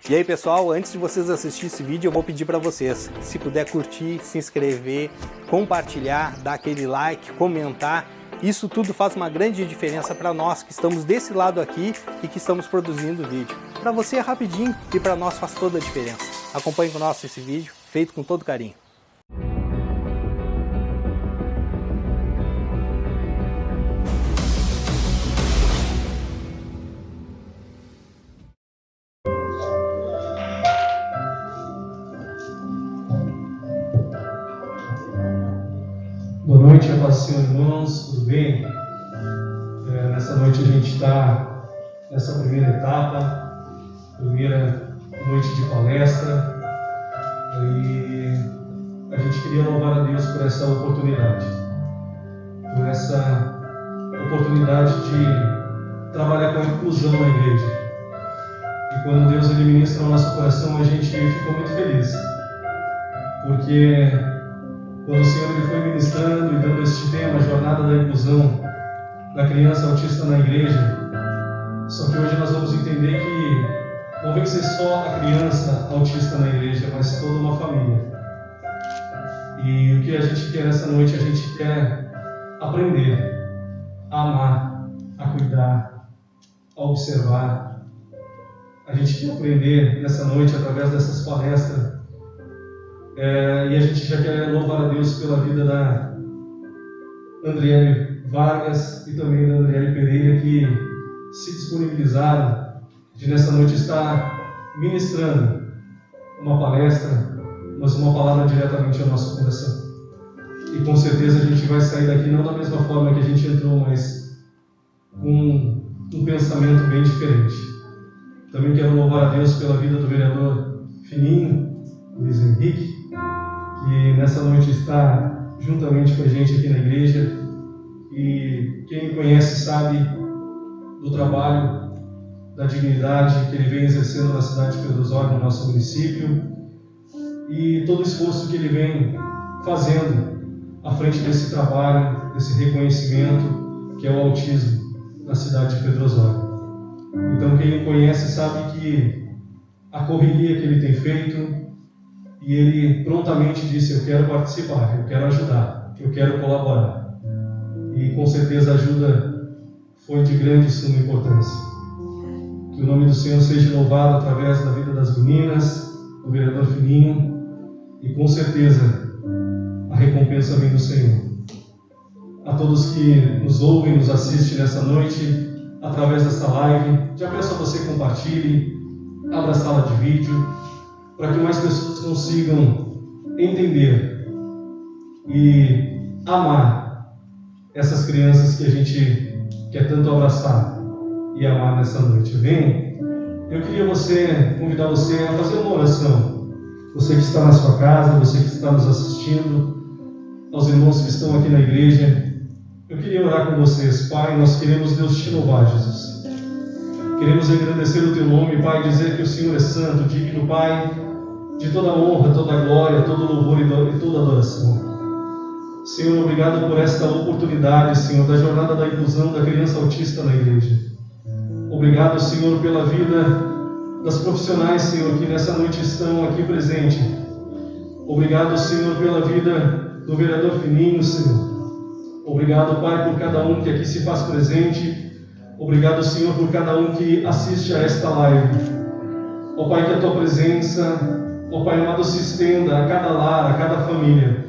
E aí pessoal, antes de vocês assistirem esse vídeo, eu vou pedir para vocês, se puder curtir, se inscrever, compartilhar, dar aquele like, comentar. Isso tudo faz uma grande diferença para nós que estamos desse lado aqui e que estamos produzindo o vídeo. Para você é rapidinho e para nós faz toda a diferença. Acompanhe conosco esse vídeo, feito com todo carinho. Boa noite, a paz do Senhor, irmãos, tudo bem? Nessa noite a gente está nessa primeira etapa, primeira noite de palestra, e a gente queria louvar a Deus por essa oportunidade de trabalhar com a inclusão na igreja. E quando Deus ministra no nosso coração, a gente ficou muito feliz, porque quando o Senhor foi ministrando e dando este tema, a jornada da inclusão da criança autista na igreja, só que hoje nós vamos entender que não vem ser só a criança autista na igreja, mas toda uma família. E o que a gente quer nessa noite, a gente quer aprender a amar, a cuidar, a observar. A gente quer aprender nessa noite, através dessas palestras, e a gente já quer louvar a Deus pela vida da Andriele Vargas e também da Andriele Pereira, que se disponibilizaram de nessa noite estar ministrando uma palestra, mas uma palavra diretamente ao nosso coração. E com certeza a gente vai sair daqui não da mesma forma que a gente entrou, mas com um pensamento bem diferente. Também quero louvar a Deus pela vida do vereador Fininho, Luiz Henrique, que nessa noite está juntamente com a gente aqui na igreja, e quem conhece sabe do trabalho, da dignidade que ele vem exercendo na cidade de Pedro Osório, no nosso município, e todo o esforço que ele vem fazendo à frente desse trabalho, desse reconhecimento que é o autismo na cidade de Pedro Osório. Então quem o conhece sabe que a correria que ele tem feito, e ele prontamente disse: eu quero participar, eu quero ajudar, eu quero colaborar. E com certeza a ajuda foi de grande e suma importância. Que o nome do Senhor seja louvado através da vida das meninas, do vereador Fininho, e com certeza a recompensa vem do Senhor. A todos que nos ouvem, nos assistem nessa noite, através dessa live, já peço a você compartilhe, abra a sala de vídeo, para que mais pessoas consigam entender e amar essas crianças que a gente quer tanto abraçar e amar nessa noite. Amém? Eu queria convidar você a fazer uma oração. Você que está na sua casa, você que está nos assistindo, aos irmãos que estão aqui na igreja, eu queria orar com vocês. Pai, nós queremos, Deus, te louvar, Jesus. Queremos engrandecer o teu nome, Pai, dizer que o Senhor é santo, digno, Pai, de toda honra, toda glória, todo louvor e toda adoração. Senhor, obrigado por esta oportunidade, Senhor, da jornada da inclusão da criança autista na igreja. Obrigado, Senhor, pela vida das profissionais, Senhor, que nessa noite estão aqui presentes. Obrigado, Senhor, pela vida do vereador Fininho, Senhor. Obrigado, Pai, por cada um que aqui se faz presente. Obrigado, Senhor, por cada um que assiste a esta live. Ó Pai, que a tua presença, ó Pai amado, se estenda a cada lar, a cada família.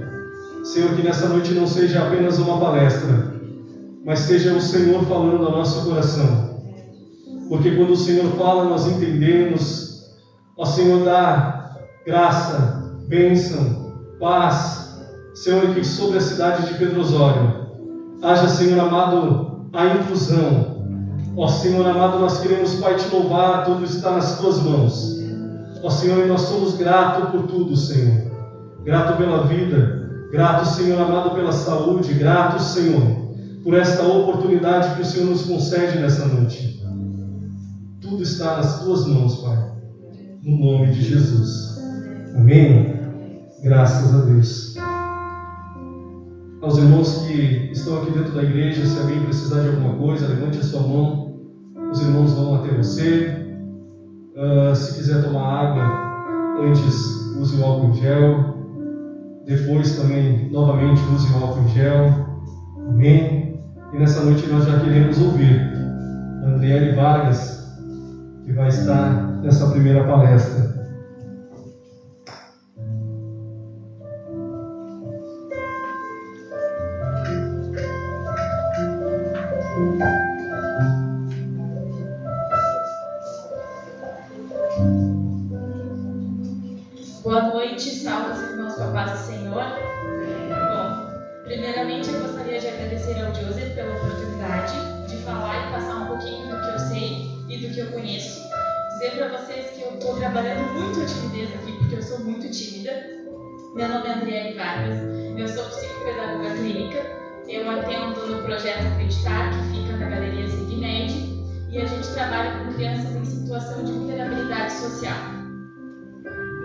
Senhor, que nessa noite não seja apenas uma palestra, mas seja o Senhor falando ao nosso coração. Porque quando o Senhor fala, nós entendemos. Ó Senhor, dá graça, bênção, paz. Senhor, que sobre a cidade de Pedro Osório haja, Senhor amado, a inclusão. Ó Senhor amado, nós queremos, Pai, te louvar, tudo está nas tuas mãos. Ó Senhor, e nós somos gratos por tudo, Senhor. Grato pela vida, grato, Senhor amado, pela saúde, grato, Senhor, por esta oportunidade que o Senhor nos concede nessa noite. Tudo está nas tuas mãos, Pai, no nome de Jesus. Amém? Graças a Deus. Aos irmãos que estão aqui dentro da igreja, se alguém precisar de alguma coisa, levante a sua mão. Os irmãos vão até você. Se quiser tomar água, antes use o álcool em gel. Depois também, novamente, use o álcool em gel. Amém? E nessa noite nós já queremos ouvir a Andriele Vargas, que vai estar nessa primeira palestra. Boa noite, salve os irmãos com a paz do Senhor. Bom, primeiramente eu gostaria de agradecer ao Joseph pela oportunidade de falar e passar um pouquinho do que eu sei e do que eu conheço. Dizer para vocês que eu estou trabalhando muito a timidez aqui, porque eu sou muito tímida. Meu nome é Andriele Vargas, eu sou psicopedagoga clínica, eu atendo no projeto Acreditar, que fica na Galeria Sigmed, e a gente trabalha com crianças em situação de vulnerabilidade social.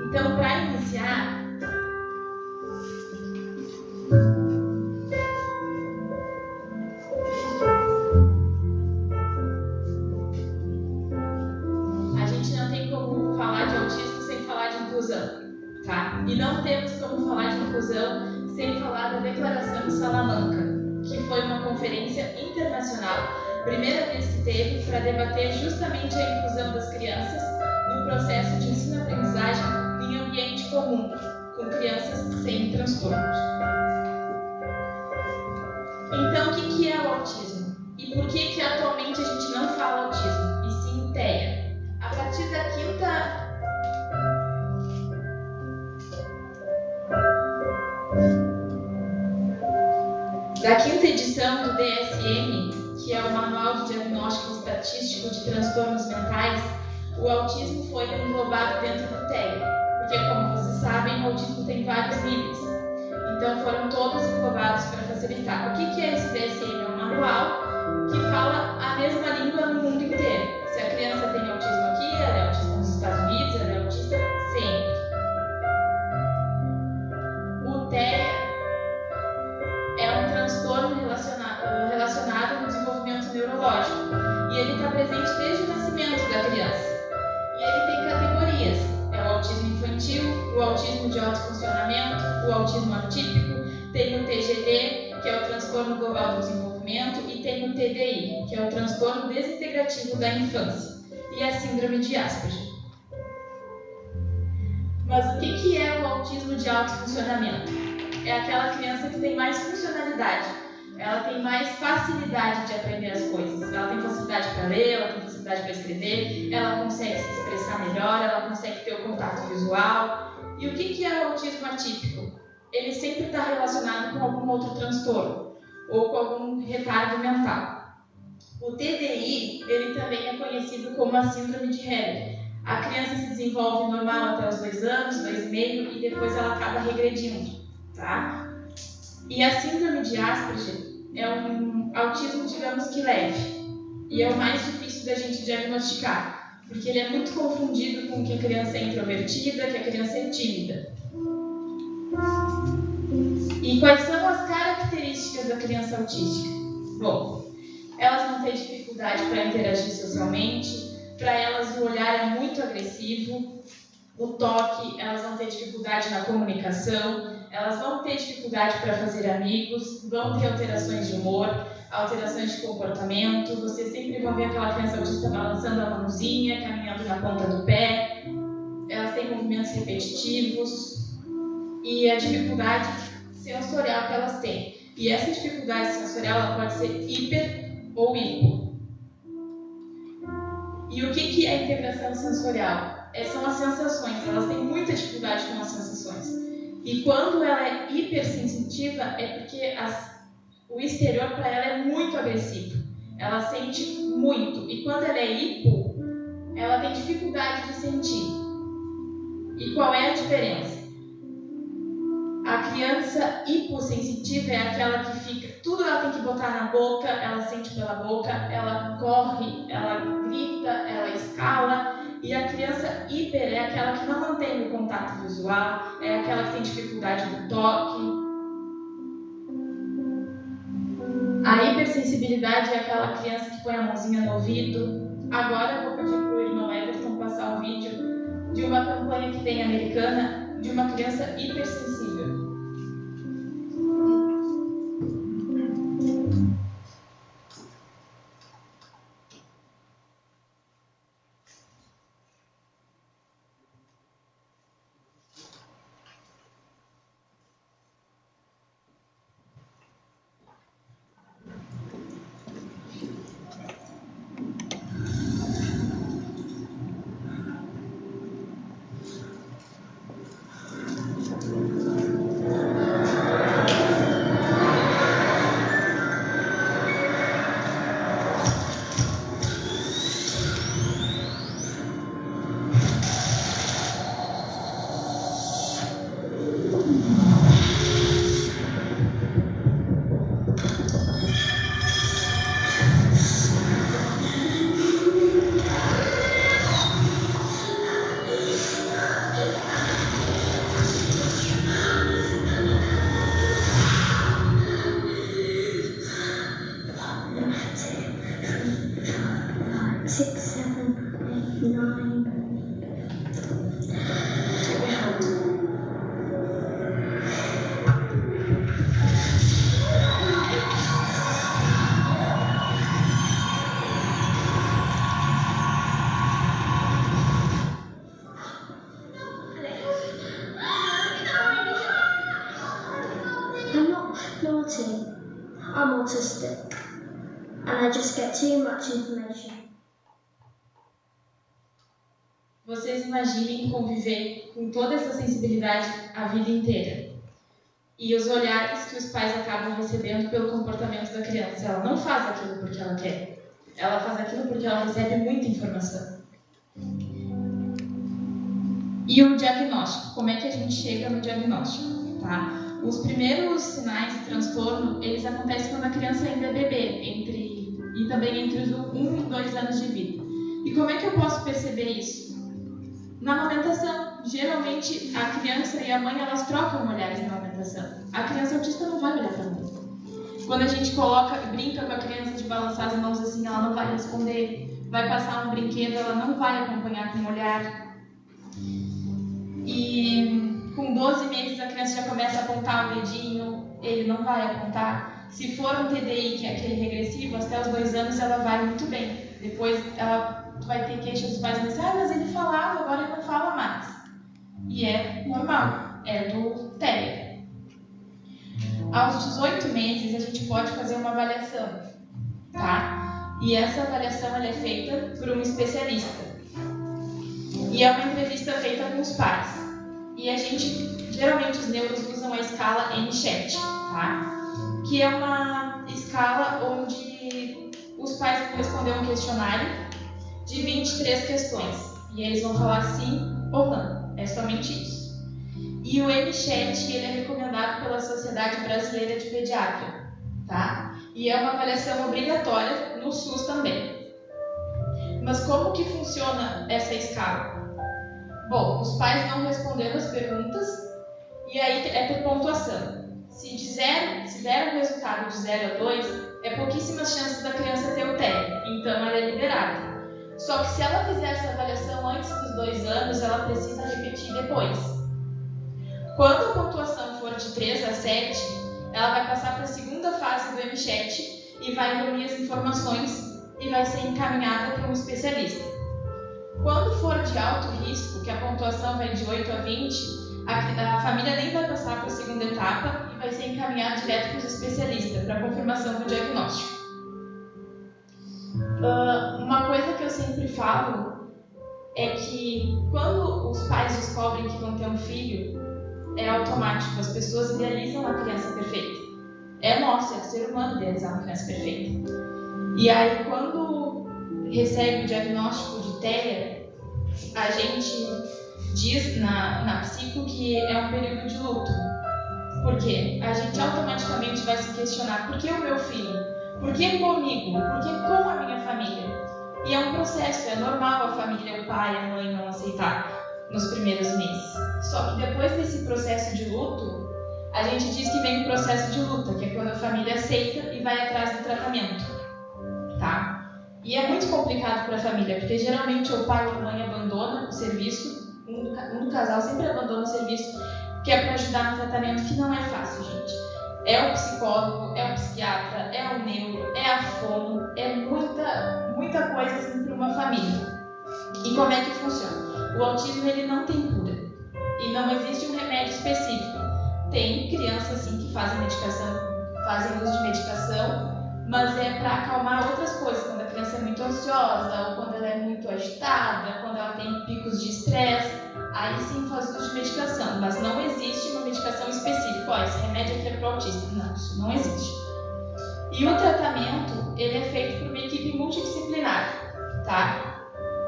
Então, para iniciar, a gente não tem como falar de autismo sem falar de inclusão, tá? E não temos como falar de inclusão sem falar da Declaração de Salamanca, que foi uma conferência internacional, primeira vez que teve, para debater justamente a inclusão das crianças no processo de ensino-aprendizagem em ambiente comum, com crianças sem transtornos. Então, o que é o autismo? E por que atualmente a gente não fala autismo, e sim TEA? A partir da quinta edição do DSM, que é o Manual de Diagnóstico Estatístico de Transtornos Mentais, o autismo foi englobado dentro do TEA. Porque, como vocês sabem, o autismo tem vários níveis. Então, foram todos englobados para facilitar. O que é esse DSM? É um manual que fala a mesma língua no mundo inteiro. Se a criança tem autismo aqui, ela é autista nos Estados Unidos, ela é autista sempre. O TEA é um transtorno relacionado no desenvolvimento neurológico. E ele está presente desde o nascimento da criança. E ele tem categorias. É o autismo infantil, o autismo de alto funcionamento, o autismo atípico, tem o TGD, que é o transtorno global do desenvolvimento, e tem o TDI, que é o transtorno desintegrativo da infância, e a síndrome de Asperger. Mas o que é o autismo de alto funcionamento? É aquela criança que tem mais funcionalidade, ela tem mais facilidade de aprender as coisas. Ela tem facilidade para ler, ela tem facilidade para escrever, ela consegue se expressar melhor, ela consegue ter o contato visual. E o que é o autismo atípico? Ele sempre está relacionado com algum outro transtorno ou com algum retardo mental. O TDI, ele também é conhecido como a síndrome de Heller. A criança se desenvolve normal até os 2 anos, 2,5, e depois ela acaba regredindo, tá? E a síndrome de Asperger é um autismo, digamos que leve, e é o mais difícil da gente diagnosticar, porque ele é muito confundido com que a criança é introvertida, que a criança é tímida. E quais são as características da criança autística? Bom, elas vão ter dificuldade para interagir socialmente, para elas o olhar é muito agressivo, o toque, elas vão ter dificuldade na comunicação, elas vão ter dificuldade para fazer amigos, vão ter alterações de humor, alterações de comportamento. Vocês sempre vão ver aquela criança autista balançando a mãozinha, caminhando na ponta do pé. Elas têm movimentos repetitivos e a dificuldade sensorial que elas têm. E essa dificuldade sensorial ela pode ser hiper ou hipo. E o que é a integração sensorial? São as sensações. Elas têm muita dificuldade com as sensações. E quando ela é hipersensitiva, é porque o exterior para ela é muito agressivo. Ela sente muito. E quando ela é hipo, ela tem dificuldade de sentir. E qual é a diferença? A criança hipossensitiva é aquela que fica... Tudo ela tem que botar na boca, ela sente pela boca, ela corre, ela grita, ela escala. E a criança hiper é aquela que não mantém o contato visual, é aquela que tem dificuldade do toque. A hipersensibilidade é aquela criança que põe a mãozinha no ouvido. Agora eu vou pedir para o irmão Everton passar um vídeo de uma campanha que tem americana de uma criança hipersensível. I'm not naughty. I'm autistic. And I just get too much information. Vocês imaginem conviver com toda essa sensibilidade a vida inteira. E os olhares que os pais acabam recebendo pelo comportamento da criança. Ela não faz aquilo porque ela quer. Ela faz aquilo porque ela recebe muita informação. E o diagnóstico. Como é que a gente chega no diagnóstico? Tá? Os primeiros sinais de transtorno, eles acontecem quando a criança ainda é bebê, e também entre os 1 e 2 anos de vida. E como é que eu posso perceber isso? Na amamentação. Geralmente, a criança e a mãe, elas trocam olhares na amamentação. A criança autista não vai olhar para a mãe. Quando a gente brinca com a criança de balançar as mãos assim, ela não vai responder. Vai passar um brinquedo, ela não vai acompanhar com o olhar. E com 12 meses a criança já começa a apontar o dedinho, ele não vai apontar. Se for um TDI, que é aquele regressivo, até os 2 anos ela vai muito bem. Depois ela vai ter queixa dos pais dizendo, mas ele falava, agora ele não fala mais. E é normal, é do TEA. Aos 18 meses a gente pode fazer uma avaliação, tá? E essa avaliação ela é feita por um especialista. E é uma entrevista feita com os pais. E a gente, geralmente os neuros usam a escala NCHET, tá? Que é uma escala onde os pais vão responder um questionário de 23 questões. E eles vão falar sim ou não. É somente isso. E o NCHET, ele é recomendado pela Sociedade Brasileira de Pediatria, tá? E é uma avaliação obrigatória no SUS também. Mas como que funciona essa escala? Bom, os pais vão respondendo as perguntas e aí é por pontuação. Se der um resultado de 0 a 2, é pouquíssimas chances da criança ter o TEA, então ela é liberada. Só que se ela fizer essa avaliação antes dos 2 anos, ela precisa repetir depois. Quando a pontuação for de 3 a 7, ela vai passar para a segunda fase do MCHET e vai reunir as informações e vai ser encaminhada para um especialista. Quando for de alto risco, que a pontuação vai de 8 a 20, a família nem vai passar para a segunda etapa e vai ser encaminhada direto para os especialistas para confirmação do diagnóstico. Uma coisa que eu sempre falo é que quando os pais descobrem que vão ter um filho, é automático, as pessoas idealizam a criança perfeita. É nosso, é do ser humano idealizar uma criança perfeita. E aí, quando recebe o diagnóstico de TEA, a gente diz na psico que é um período de luto. Por quê? A gente automaticamente vai se questionar: por que o meu filho? Por que comigo? Por que com a minha família? E é um processo, é normal a família, o pai, a mãe não aceitar nos primeiros meses. Só que depois desse processo de luto, a gente diz que vem o processo de luta, que é quando a família aceita e vai atrás do tratamento, tá? E é muito complicado para a família, porque geralmente o pai ou a mãe abandona abandona o serviço, um do casal sempre abandona o serviço, que é para ajudar no tratamento, que não é fácil, gente. É o psicólogo, é o psiquiatra, é o neuro, é a fono, é muita coisa assim, para uma família. E como é que funciona? O autismo ele não tem cura e não existe um remédio específico. Tem crianças assim, que fazem uso de medicação, mas é para acalmar outras coisas, quando a criança é muito ansiosa, ou quando ela é muito agitada, quando ela tem picos de estresse, aí sim faz uso de medicação, mas não existe uma medicação específica. Ó, esse remédio aqui é para o autista. Não, isso não existe. E o tratamento, ele é feito por uma equipe multidisciplinar, tá?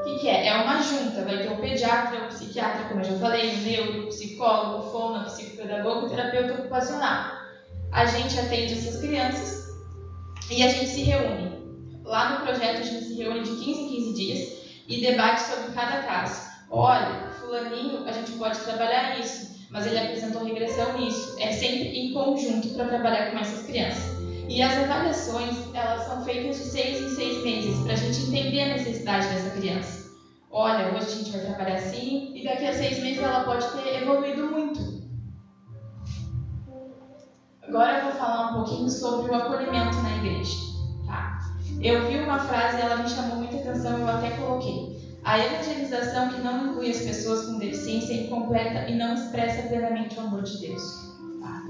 O que é? É uma junta, vai ter o pediatra, o psiquiatra, como eu já falei, o neuro, o psicólogo, o fono, o psicopedagogo, o terapeuta ocupacional. A gente atende essas crianças e a gente se reúne. Lá no projeto a gente se reúne de 15 em 15 dias e debate sobre cada caso. Olha, fulaninho, a gente pode trabalhar nisso, mas ele apresentou regressão nisso. É sempre em conjunto para trabalhar com essas crianças. E as avaliações, elas são feitas de 6 em 6 meses, para a gente entender a necessidade dessa criança. Olha, hoje a gente vai trabalhar assim, e daqui a 6 meses ela pode ter evoluído muito. Agora eu vou falar um pouquinho sobre o acolhimento na igreja. Tá? Eu vi uma frase, ela me chamou muita atenção, eu até coloquei. A evangelização que não inclui as pessoas com deficiência é incompleta e não expressa plenamente o amor de Deus. Tá?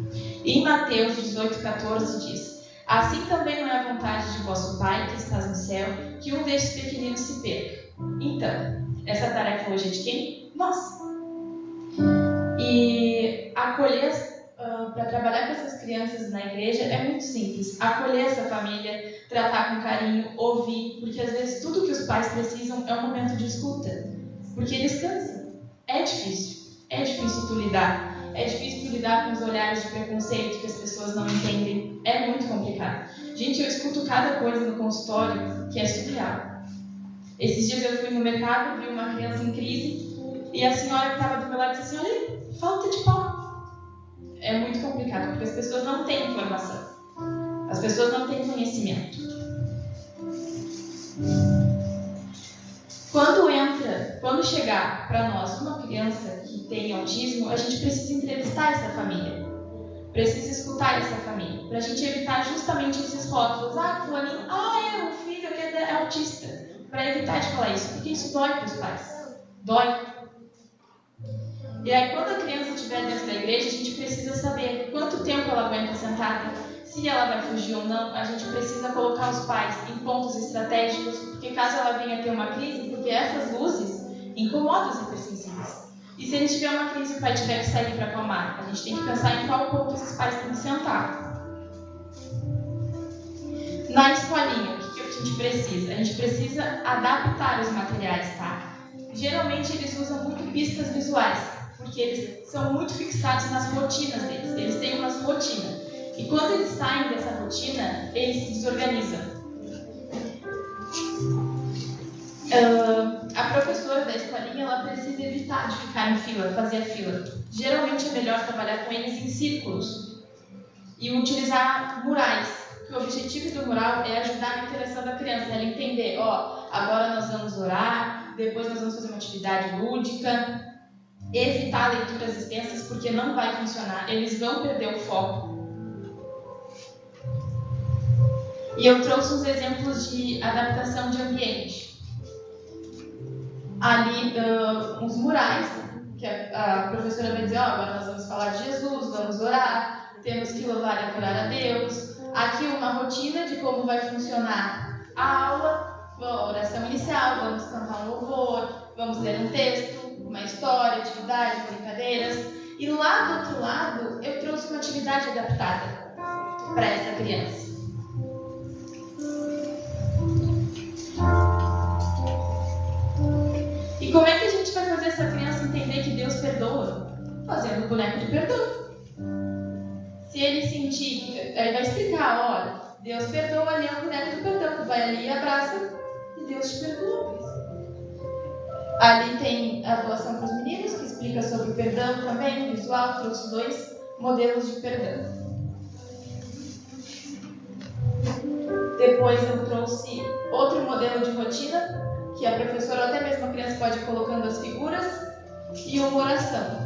Em Mateus 18,14 diz: assim também não é a vontade de vosso Pai que estás no céu, que um destes pequeninos se perca. Então, essa tarefa hoje é de quem? Nós. E acolher, para trabalhar com essas crianças na igreja é muito simples. Acolher essa família, tratar com carinho, ouvir, porque às vezes tudo que os pais precisam é um momento de escuta, porque eles cansam. É difícil tu lidar. É difícil lidar com os olhares de preconceito que as pessoas não entendem. É muito complicado. Gente, eu escuto cada coisa no consultório que é surreal. Esses dias eu fui no mercado, vi uma criança em crise e a senhora que estava do meu lado disse assim: olha, falta de pau. É muito complicado, porque as pessoas não têm informação. As pessoas não têm conhecimento. Quando chegar para nós uma criança que tem autismo, a gente precisa entrevistar essa família. Precisa escutar essa família. Para a gente evitar justamente esses rótulos. Ah, fulaninho, é o filho que é autista. Para evitar de falar isso, porque isso dói para os pais. Dói. E aí, quando a criança estiver dentro da igreja, a gente precisa saber quanto tempo ela aguenta sentada, se ela vai fugir ou não. A gente precisa colocar os pais em pontos estratégicos, porque caso ela venha ter uma crise, porque essas luzes incomodam os hipersensíveis. E se a gente tiver uma crise e o pai tiver que sair para acalmar, a gente tem que pensar em qual ponto esses pais têm que sentar. Na escolinha, o que a gente precisa? A gente precisa adaptar os materiais, tá? Geralmente eles usam muito pistas visuais, porque eles são muito fixados nas rotinas deles. Eles têm umas rotinas. E quando eles saem dessa rotina, eles se desorganizam. A professora da escolinha, ela precisa evitar de ficar em fila, fazer a fila. Geralmente é melhor trabalhar com eles em círculos e utilizar murais, que o objetivo do mural é ajudar na interação da criança, ela entender, agora nós vamos orar, depois nós vamos fazer uma atividade lúdica, evitar leituras extensas porque não vai funcionar, eles vão perder o foco. E eu trouxe uns exemplos de adaptação de ambiente. Ali, uns murais, que a professora vai dizer, agora nós vamos falar de Jesus, vamos orar, temos que louvar e adorar a Deus. Aqui uma rotina de como vai funcionar a aula, a oração inicial, vamos cantar um louvor, vamos ler um texto, uma história, atividade, brincadeiras. E lá do outro lado, eu trouxe uma atividade adaptada para essa criança. E como é que a gente vai fazer essa criança entender que Deus perdoa? Fazendo o boneco de perdão. Se ele sentir, ele vai explicar, olha, Deus perdoa, ali é o boneco do perdão. Tu vai ali e abraça e Deus te perdoa. Ali tem a doação para os meninos, que explica sobre o perdão também, visual, trouxe 2 modelos de perdão. Depois eu trouxe outro modelo de rotina que a professora ou até mesmo a criança pode ir colocando as figuras e uma oração.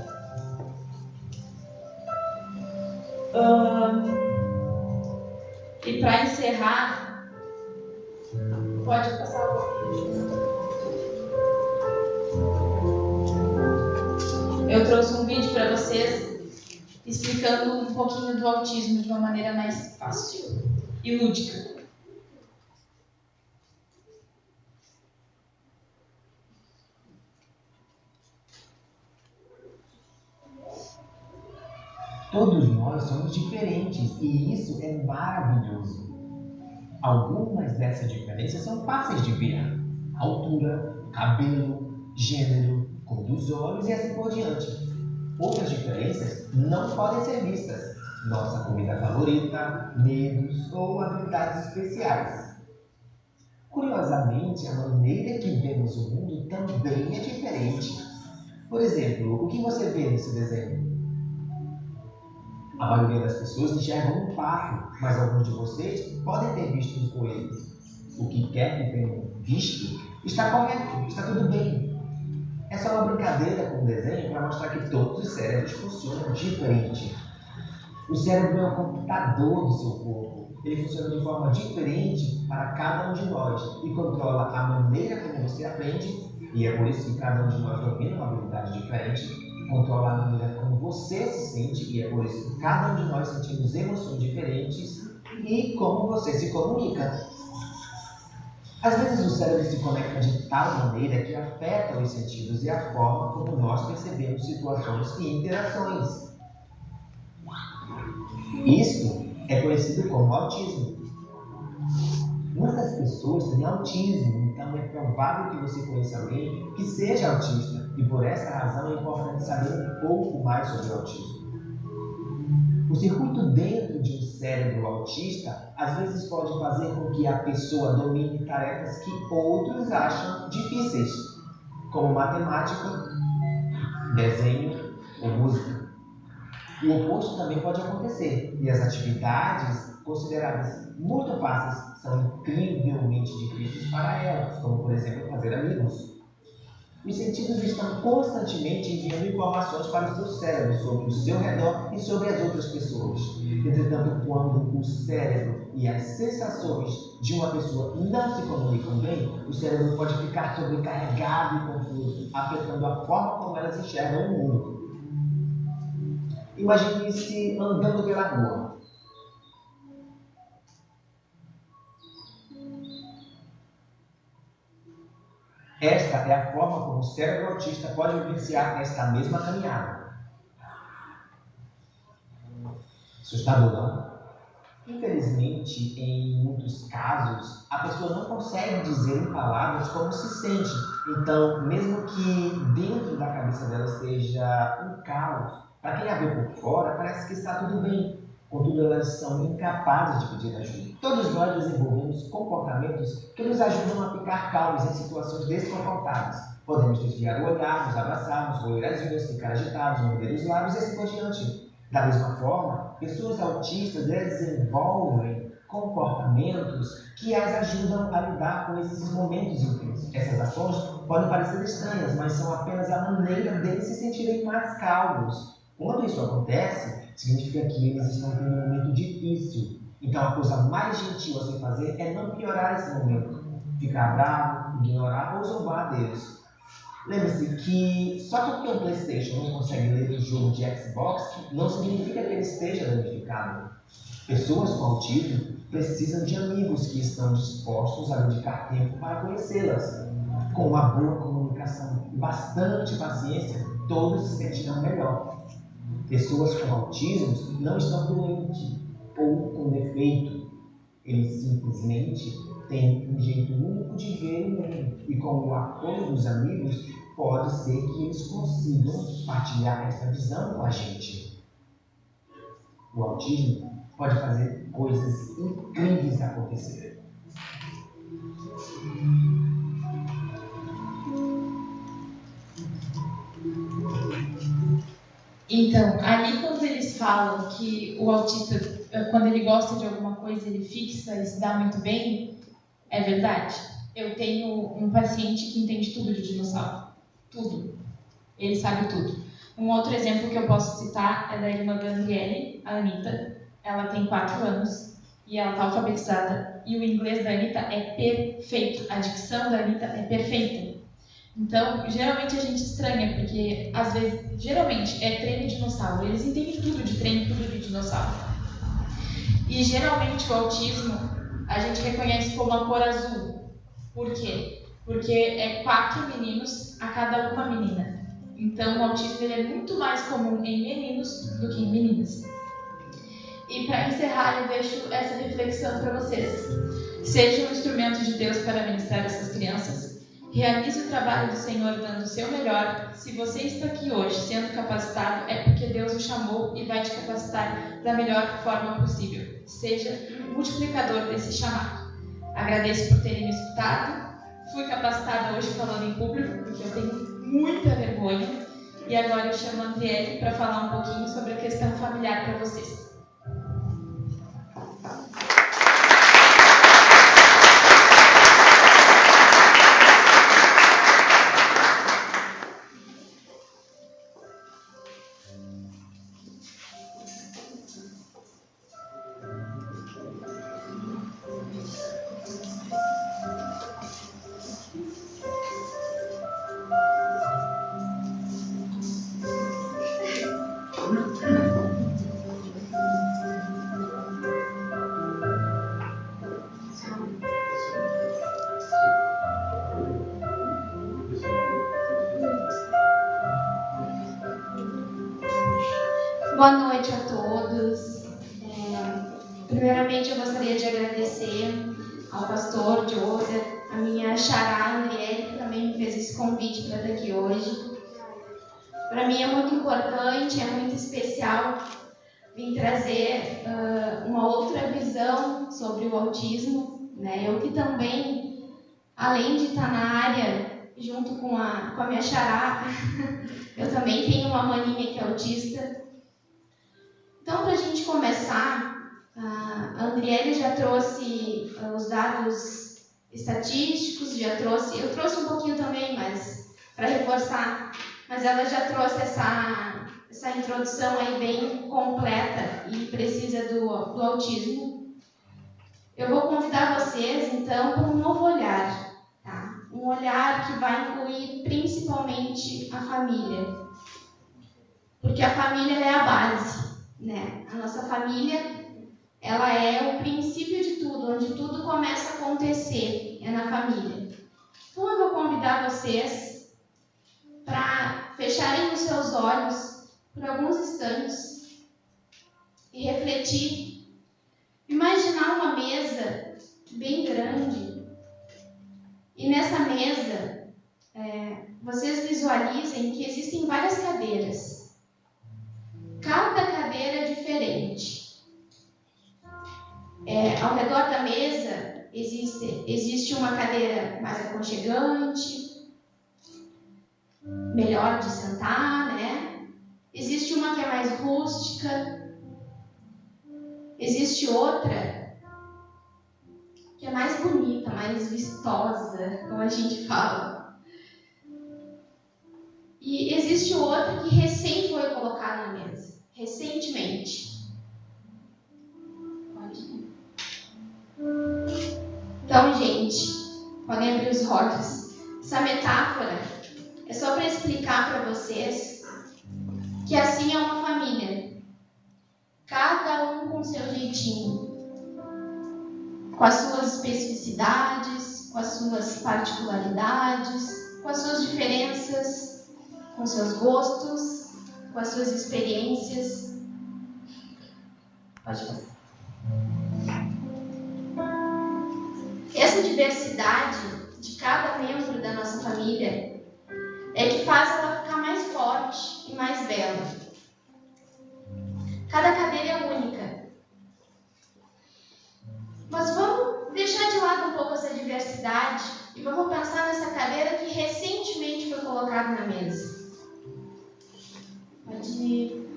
E para encerrar, pode passar o vídeo. Eu trouxe um vídeo para vocês explicando um pouquinho do autismo de uma maneira mais fácil e lúdica. Todos nós somos diferentes e isso é maravilhoso. Algumas dessas diferenças são fáceis de ver: altura, cabelo, gênero, cor dos olhos e assim por diante. Outras diferenças não podem ser vistas: nossa comida favorita, medos ou habilidades especiais. Curiosamente, a maneira que vemos o mundo também é diferente. Por exemplo, o que você vê nesse desenho? A maioria das pessoas enxergam um pato, mas alguns de vocês podem ter visto um coelho. O que quer que tenham visto está correto, está tudo bem. É só uma brincadeira com o desenho para mostrar que todos os cérebros funcionam diferente. O cérebro é o computador do seu corpo. Ele funciona de forma diferente para cada um de nós e controla a maneira como você aprende, e é por isso que cada um de nós domina uma habilidade diferente. Controla a maneira como você se sente, e é por isso que cada um de nós sentimos emoções diferentes, e como você se comunica. Às vezes o cérebro se conecta de tal maneira que afeta os sentidos e a forma como nós percebemos situações e interações. Isso é conhecido como autismo. Muitas pessoas têm autismo, então é provável que você conheça alguém que seja autista, e por essa razão é importante saber um pouco mais sobre o autismo. O circuito dentro de um cérebro autista às vezes pode fazer com que a pessoa domine tarefas que outros acham difíceis, como matemática, desenho ou música. O oposto também pode acontecer, e as atividades consideradas muito fáceis são incrivelmente difíceis para elas, como por exemplo fazer amigos. Os sentidos estão constantemente enviando informações para o seu cérebro sobre o seu redor e sobre as outras pessoas. Entretanto, quando o cérebro e as sensações de uma pessoa não se comunicam bem, o cérebro pode ficar sobrecarregado e confuso, afetando a forma como elas enxergam o mundo. Imagine-se andando pela rua. Esta é a forma como o cérebro autista pode vivenciar esta mesma caminhada. Assustador, não? Infelizmente, em muitos casos, a pessoa não consegue dizer em palavras como se sente. Então, mesmo que dentro da cabeça dela esteja um caos, para quem a vê por fora, parece que está tudo bem. Contudo, elas são incapazes de pedir ajuda. Todos nós desenvolvemos comportamentos que nos ajudam a ficar calmos em situações desconfortáveis. Podemos desviar o olhar, nos abraçarmos, roer as unhas, ficar agitados, morder os lábios e assim por diante. Da mesma forma, pessoas autistas desenvolvem comportamentos que as ajudam a lidar com esses momentos intensos. Essas ações podem parecer estranhas, mas são apenas a maneira deles se sentirem mais calmos. Quando isso acontece, significa que eles estão tendo um momento difícil. Então a coisa mais gentil a se fazer é não piorar esse momento. Ficar bravo, ignorar ou zombar deles. Lembre-se que só porque um PlayStation não consegue ler um jogo de Xbox, não significa que ele esteja danificado. Pessoas com autismo precisam de amigos que estão dispostos a dedicar tempo para conhecê-las. Com uma boa comunicação e bastante paciência, todos se sentirão melhor. Pessoas com autismo não estão doentes ou com defeito. Eles simplesmente têm um jeito único de ver o mundo. E com o apoio dos amigos, pode ser que eles consigam partilhar essa visão com a gente. O autismo pode fazer coisas incríveis acontecerem. Então, ali quando eles falam que o autista, quando ele gosta de alguma coisa, ele fixa e se dá muito bem, é verdade. eu tenho um paciente que entende tudo de dinossauro. Tudo. Ele sabe tudo. Um outro exemplo que eu posso citar é da irmã da Andriele, a Anitta. Ela tem 4 anos e ela está alfabetizada. E o inglês da Anitta é perfeito. A dicção da Anitta é perfeita. Então, geralmente a gente estranha, porque às vezes, geralmente é treino de dinossauro. Eles entendem tudo de treino, tudo de dinossauro. E geralmente o autismo a gente reconhece como a cor azul. Por quê? Porque é 4 meninos a cada uma menina. Então o autismo ele é muito mais comum em meninos do que em meninas. E para encerrar, eu deixo essa reflexão para vocês. Seja um instrumento de Deus para ministrar essas crianças. Realize o trabalho do Senhor dando o seu melhor. Se você está aqui hoje sendo capacitado, é porque Deus o chamou e vai te capacitar da melhor forma possível. Seja um multiplicador desse chamado. Agradeço por terem me escutado. Fui capacitada hoje falando em público, porque eu tenho muita vergonha. E agora eu chamo a Andriele para falar um pouquinho sobre a questão familiar para vocês. Boa noite a todos. Primeiramente, eu gostaria de agradecer ao pastor Joseph, a minha xará Andriele, que também me fez esse convite para estar aqui hoje. Para mim é muito importante, é muito especial vir trazer uma outra visão sobre o autismo, né? Eu que também, além de estar na área, junto com a minha xará, eu também tenho uma maninha que é autista. Então, para a gente começar, a Andriele já trouxe os dados estatísticos, eu trouxe um pouquinho também, mas para reforçar, mas ela já trouxe essa introdução aí bem completa e precisa do autismo. Eu vou convidar vocês, então, para um novo olhar, tá? Um olhar que vai incluir principalmente a família, porque a família é a base. Né? A nossa família, ela é o princípio de tudo, onde tudo começa a acontecer, é na família. Então eu vou convidar vocês para fecharem os seus olhos por alguns instantes e refletir. Imaginar uma mesa bem grande e nessa mesa vocês visualizem que existem várias cadeiras. Cada cadeira é diferente. Ao redor da mesa existe uma cadeira mais aconchegante, melhor de sentar, né? Existe uma que é mais rústica. Existe outra que é mais bonita, mais vistosa, como a gente fala. E existe outra que recém foi colocada na mesa. Recentemente. Pode ir. Então, gente, podem abrir os olhos. Essa metáfora é só para explicar para vocês que assim é uma família. Cada um com seu jeitinho. Com as suas especificidades, com as suas particularidades, com as suas diferenças, com seus gostos, com as suas experiências. Essa diversidade de cada membro da nossa família é que faz ela ficar mais forte e mais bela. Cada cadeira é única. Mas vamos deixar de lado um pouco essa diversidade e vamos pensar nessa cadeira que recentemente foi colocada na mesa. Pode ir.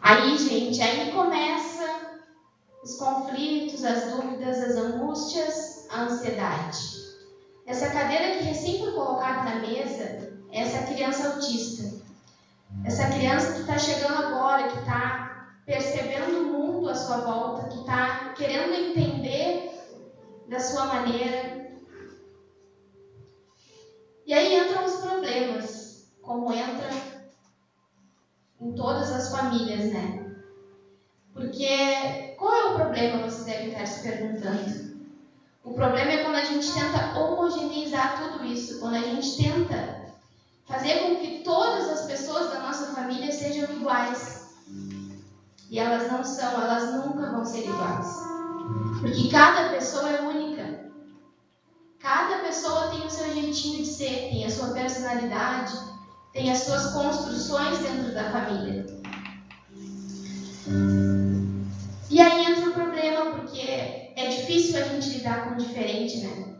Aí, gente, aí começa os conflitos, as dúvidas, as angústias, a ansiedade. Essa cadeira que recém foi colocada na mesa é essa criança autista. Essa criança que está chegando agora, que está percebendo o mundo à sua volta, que está querendo entender da sua maneira. E aí entram os problemas, como entra em todas as famílias, né? Porque qual é o problema, vocês devem estar se perguntando? O problema é quando a gente tenta homogeneizar tudo isso, quando a gente tenta fazer com que todas as pessoas da nossa família sejam iguais. E elas não são, elas nunca vão ser iguais. Porque cada pessoa é única. Cada pessoa tem o seu jeitinho de ser, tem a sua personalidade, tem as suas construções dentro da família. E aí entra o problema, porque é difícil a gente lidar com o diferente, né?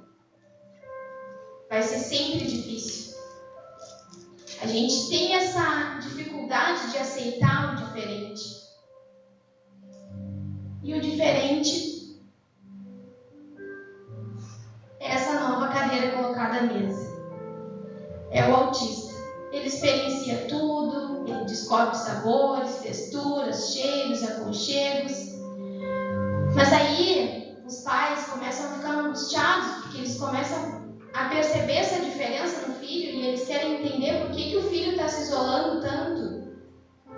Vai ser sempre difícil. A gente tem essa dificuldade de aceitar o diferente. E o diferente é essa nova cadeira colocada à mesa. É o autista. Ele experiencia tudo, ele descobre sabores, texturas, cheiros, aconchegos. Mas aí os pais começam a ficar angustiados, porque eles começam a perceber essa diferença no filho e eles querem entender por que o filho está se isolando tanto.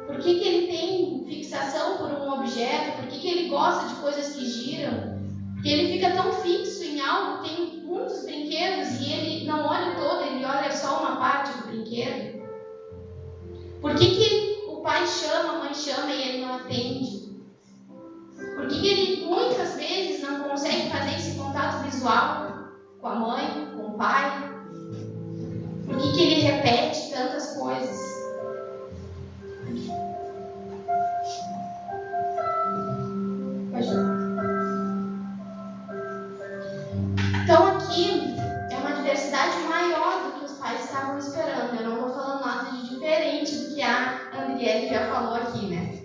Por que ele tem fixação por um objeto, por que ele gosta de coisas que giram. Porque ele fica tão fixo em algo, tem muitos brinquedos e ele não olha o todo, ele olha só uma parte do brinquedo. Por que o pai chama, a mãe chama e ele não atende? Por que ele muitas vezes não consegue fazer esse contato visual com a mãe, com o pai? Por que ele repete tantas coisas? Então aqui é uma diversidade maior do que os pais estavam esperando. Eu não estou falando nada de diferente do que a Andriele já falou aqui, né?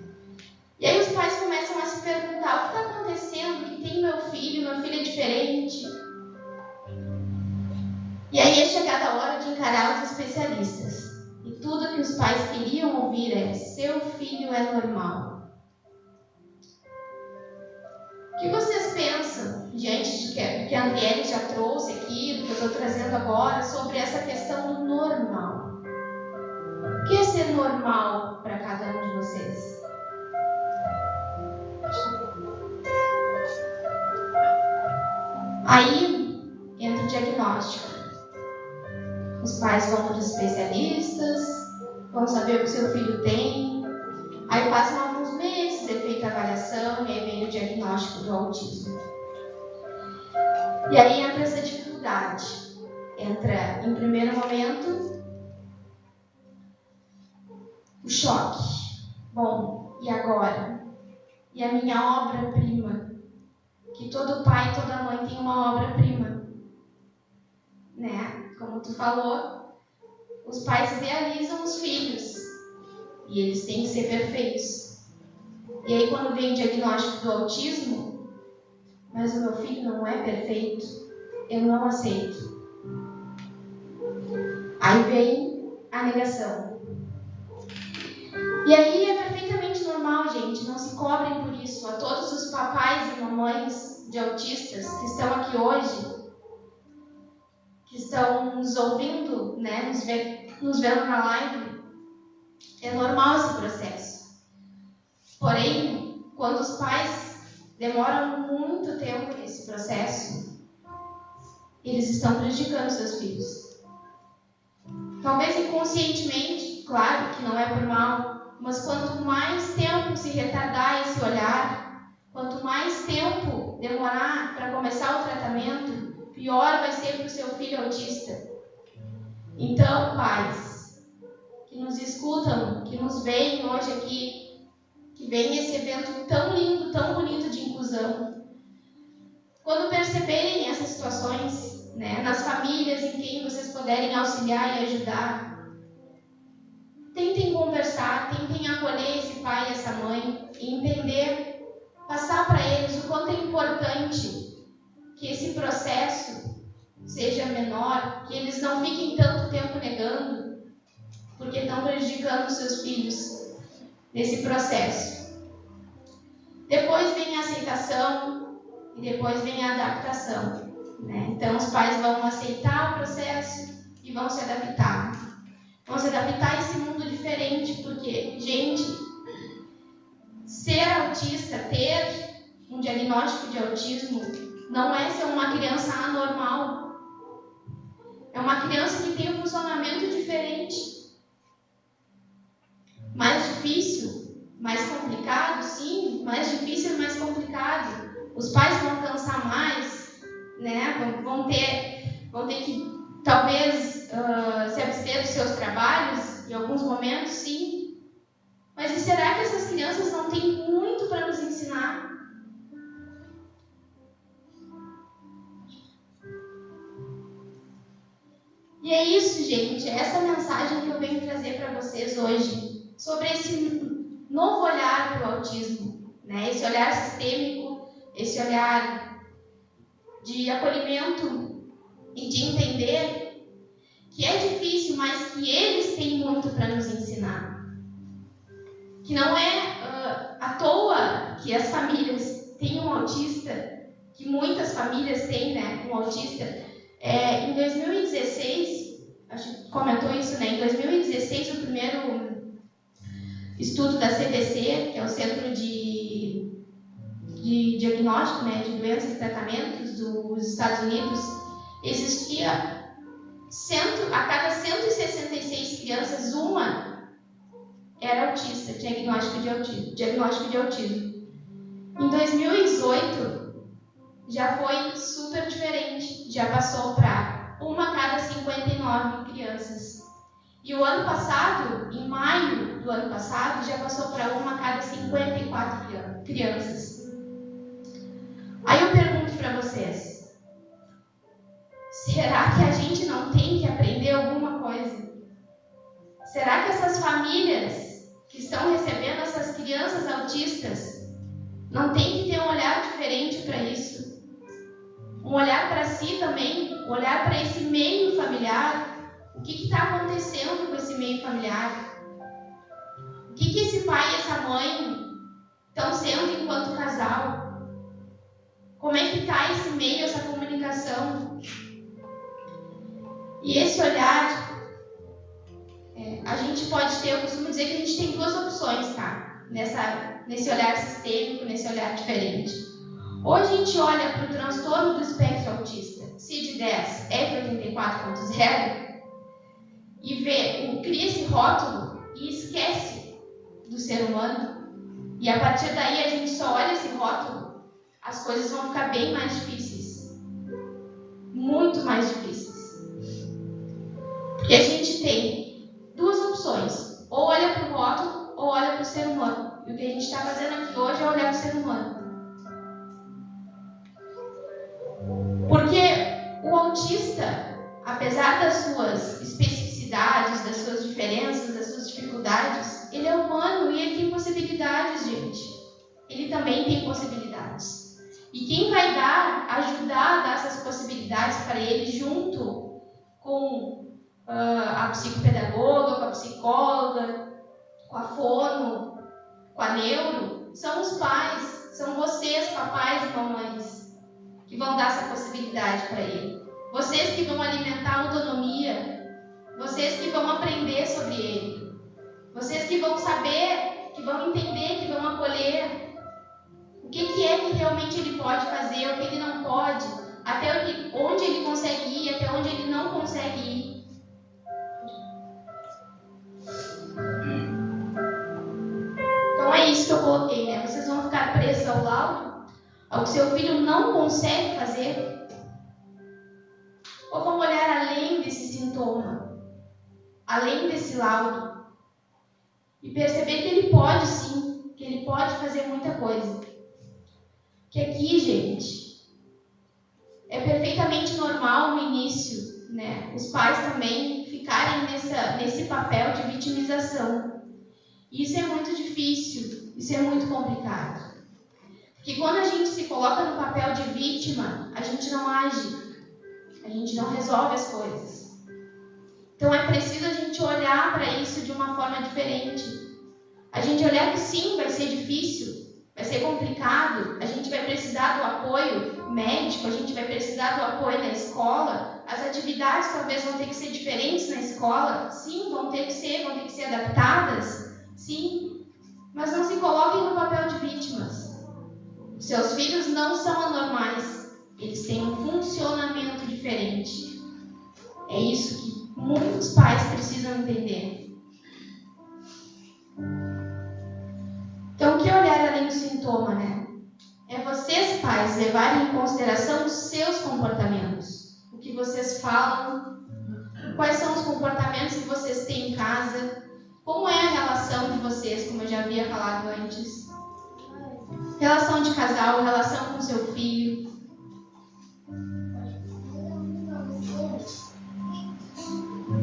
E aí os pais começam a se perguntar: o que está acontecendo? O que tem meu filho é diferente. E aí é chegada a hora de encarar os especialistas. E tudo que os pais queriam ouvir é: seu filho é normal. O que vocês pensam diante do que a Andriele já trouxe aqui, do que eu estou trazendo agora, sobre essa questão do normal? O que é ser normal para cada um de vocês? Aí entra o diagnóstico. Os pais vão para os especialistas, vão saber o que seu filho tem. Aí passam alguns meses, é feita a avaliação e aí vem o diagnóstico do autismo. E aí entra essa dificuldade. Entra, em primeiro momento, o choque. Bom, e agora? E a minha obra-prima? Que todo pai e toda mãe tem uma obra-prima, né? Como tu falou, os pais idealizam os filhos e eles têm que ser perfeitos. E aí quando vem o diagnóstico do autismo, mas o meu filho não é perfeito, eu não aceito. Aí vem a negação. E aí é perfeitamente normal, gente, não se cobrem por isso. A todos os papais e mamães de autistas que estão aqui hoje, que estão nos ouvindo, né, nos vendo na live, é normal esse processo. Porém, quando os pais demoram muito tempo nesse processo, eles estão prejudicando seus filhos. Talvez inconscientemente, claro que não é por mal, mas quanto mais tempo se retardar esse olhar, quanto mais tempo demorar para começar o tratamento, pior vai ser para o seu filho autista. Então, pais que nos escutam, que nos veem hoje aqui, que veem esse evento tão lindo, tão bonito de inclusão, quando perceberem essas situações, né, nas famílias em quem vocês puderem auxiliar e ajudar, tentem conversar, tentem acolher esse pai e essa mãe e entender passar para eles o quanto é importante que esse processo seja menor, que eles não fiquem tanto tempo negando, porque estão prejudicando os seus filhos nesse processo. Depois vem a aceitação e depois vem a adaptação, né? Então os pais vão aceitar o processo e vão se adaptar. Vão se adaptar a esse mundo diferente, porque, gente, ser autista, ter um diagnóstico de autismo, não é ser uma criança anormal. É uma criança que tem um funcionamento diferente. Mais difícil, mais complicado, sim. Mais difícil e mais complicado. Os pais vão cansar mais, né? Vão ter que, talvez, se abster dos seus trabalhos, em alguns momentos, sim. Mas e será que essas crianças não têm muito para nos ensinar? E é isso, gente. É essa mensagem que eu venho trazer para vocês hoje, sobre esse novo olhar para o autismo, né? Esse olhar sistêmico, esse olhar de acolhimento e de entender que é difícil, mas que eles têm muito para nos ensinar. Que não é à toa que as famílias têm um autista, que muitas famílias têm, né, um autista. Em 2016, acho que comentou isso, né? Em 2016, o primeiro estudo da CDC, que é o Centro de Diagnóstico, né, de Doenças e Tratamentos dos Estados Unidos, existia a cada 166 crianças, uma era autista, diagnóstico de autismo. Em 2018, já foi super diferente, já passou para uma a cada 59 crianças. E o ano passado, em maio do ano passado, já passou para uma a cada 54 crianças. Aí eu pergunto para vocês, será que a gente não tem que aprender alguma coisa? Será que essas famílias que estão recebendo essas crianças autistas não tem que ter um olhar diferente para isso? Um olhar para si também, um olhar para esse meio familiar. O que está acontecendo com esse meio familiar? O que esse pai e essa mãe estão sendo enquanto casal? Como é que está esse meio, essa comunicação? E esse olhar, a gente pode ter, eu costumo dizer que a gente tem duas opções, tá? Nesse olhar sistêmico, nesse olhar diferente. Ou a gente olha para o transtorno do espectro autista, CID-10, F84.0, e cria esse rótulo e esquece do ser humano. E a partir daí a gente só olha esse rótulo, as coisas vão ficar bem mais difíceis. Muito mais difíceis. Porque a gente tem duas opções. Ou olha para o rótulo, ou olha para o ser humano. E o que a gente está fazendo aqui hoje é olhar para o ser humano. Porque o autista, apesar das suas especificidades, das suas diferenças, das suas dificuldades, ele é humano e ele tem possibilidades, gente. Ele também tem possibilidades. E quem vai ajudar a dar essas possibilidades para ele, junto com a psicopedagoga, com a psicóloga, com a fono, com a neuro, são os pais, são vocês, papais e mamães, que vão dar essa possibilidade para ele. Vocês que vão alimentar a autonomia, vocês que vão aprender sobre ele, vocês que vão saber, que vão entender, que vão acolher o que é que realmente ele pode fazer, o que ele não pode, até onde ele consegue ir, até onde ele não consegue ir. Então é isso que eu coloquei, né? Vocês vão ficar presos ao laudo, ao que seu filho não consegue fazer, ou vão olhar além desse sintoma, além desse laudo, e perceber que ele pode sim, que ele pode fazer muita coisa. Que aqui, gente, é perfeitamente normal no início, né? Os pais também ficarem nesse papel de vitimização. Isso é muito difícil, isso é muito complicado. Porque quando a gente se coloca no papel de vítima, a gente não age, a gente não resolve as coisas. Então é preciso a gente olhar para isso de uma forma diferente. A gente olhar que sim, vai ser difícil, vai ser complicado, a gente vai precisar do apoio médico, a gente vai precisar do apoio na escola, as atividades talvez vão ter que ser diferentes na escola, sim, vão ter que ser adaptadas, sim, mas não se coloquem no papel de vítimas. Seus filhos não são anormais, eles têm um funcionamento diferente. É isso que muitos pais precisam entender. Então, o que olhar além do sintoma, né? É vocês, pais, levarem em consideração os seus comportamentos. O que vocês falam, quais são os comportamentos que vocês têm em casa, como é a relação de vocês, como eu já havia falado antes. Relação de casal, relação com seu filho.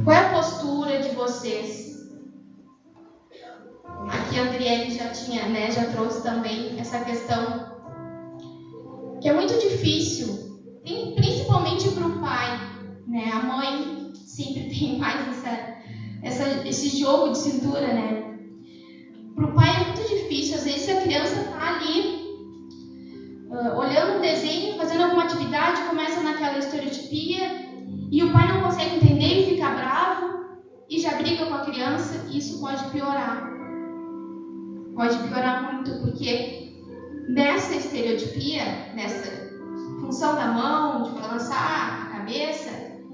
Qual é a postura de vocês? Aqui a Andriele já trouxe também essa questão que é muito difícil, principalmente para o pai, né? A mãe sempre tem mais esse jogo de cintura, né? Para o pai é muito difícil, às vezes a criança está ali olhando um desenho, fazendo alguma atividade, começa naquela estereotipia e o pai não consegue entender e fica bravo e já briga com a criança, e isso pode piorar. Pode piorar muito, porque nessa estereotipia, nessa função da mão, de balançar a cabeça,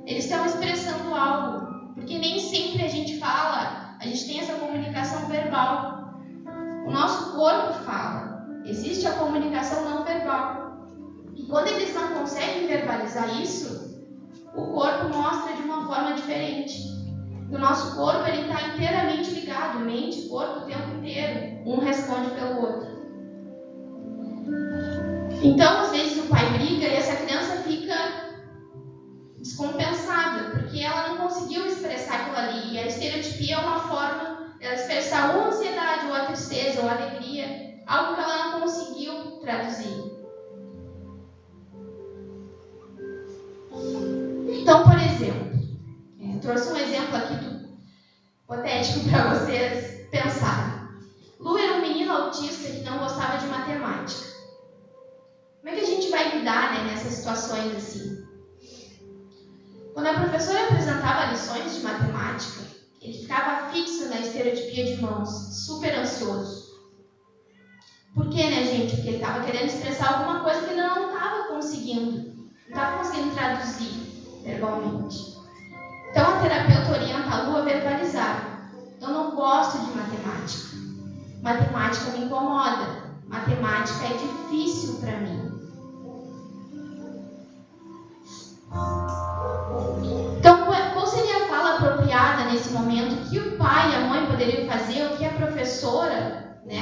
eles estão expressando algo. Porque nem sempre a gente fala, a gente tem essa comunicação verbal. O nosso corpo fala. Existe a comunicação não verbal. E quando eles não conseguem verbalizar isso, o corpo mostra de uma forma diferente. O nosso corpo está inteiramente ligado, mente e corpo o tempo inteiro. Um responde pelo outro. Então, às vezes o pai briga e essa criança fica descompensada, porque ela não conseguiu expressar aquilo ali. E a estereotipia é uma forma dela expressar ou a ansiedade, ou a tristeza, ou a alegria, algo que ela não conseguiu traduzir. Então, por exemplo, trouxe um exemplo aqui hipotético para vocês pensarem. Lu era um menino autista que não gostava de matemática. Como é que a gente vai lidar, né, nessas situações assim? Quando a professora apresentava lições de matemática, ele ficava fixo na estereotipia de mãos, super ansioso. Por quê, né, gente? Porque ele estava querendo expressar alguma coisa que ele não estava conseguindo. Não estava conseguindo traduzir verbalmente. Então a terapeuta orienta a Lu a verbalizar. Eu não gosto de matemática. Matemática me incomoda. Matemática é difícil para mim. Então, qual seria a fala apropriada nesse momento? O que o pai e a mãe poderiam fazer? O que a professora, né,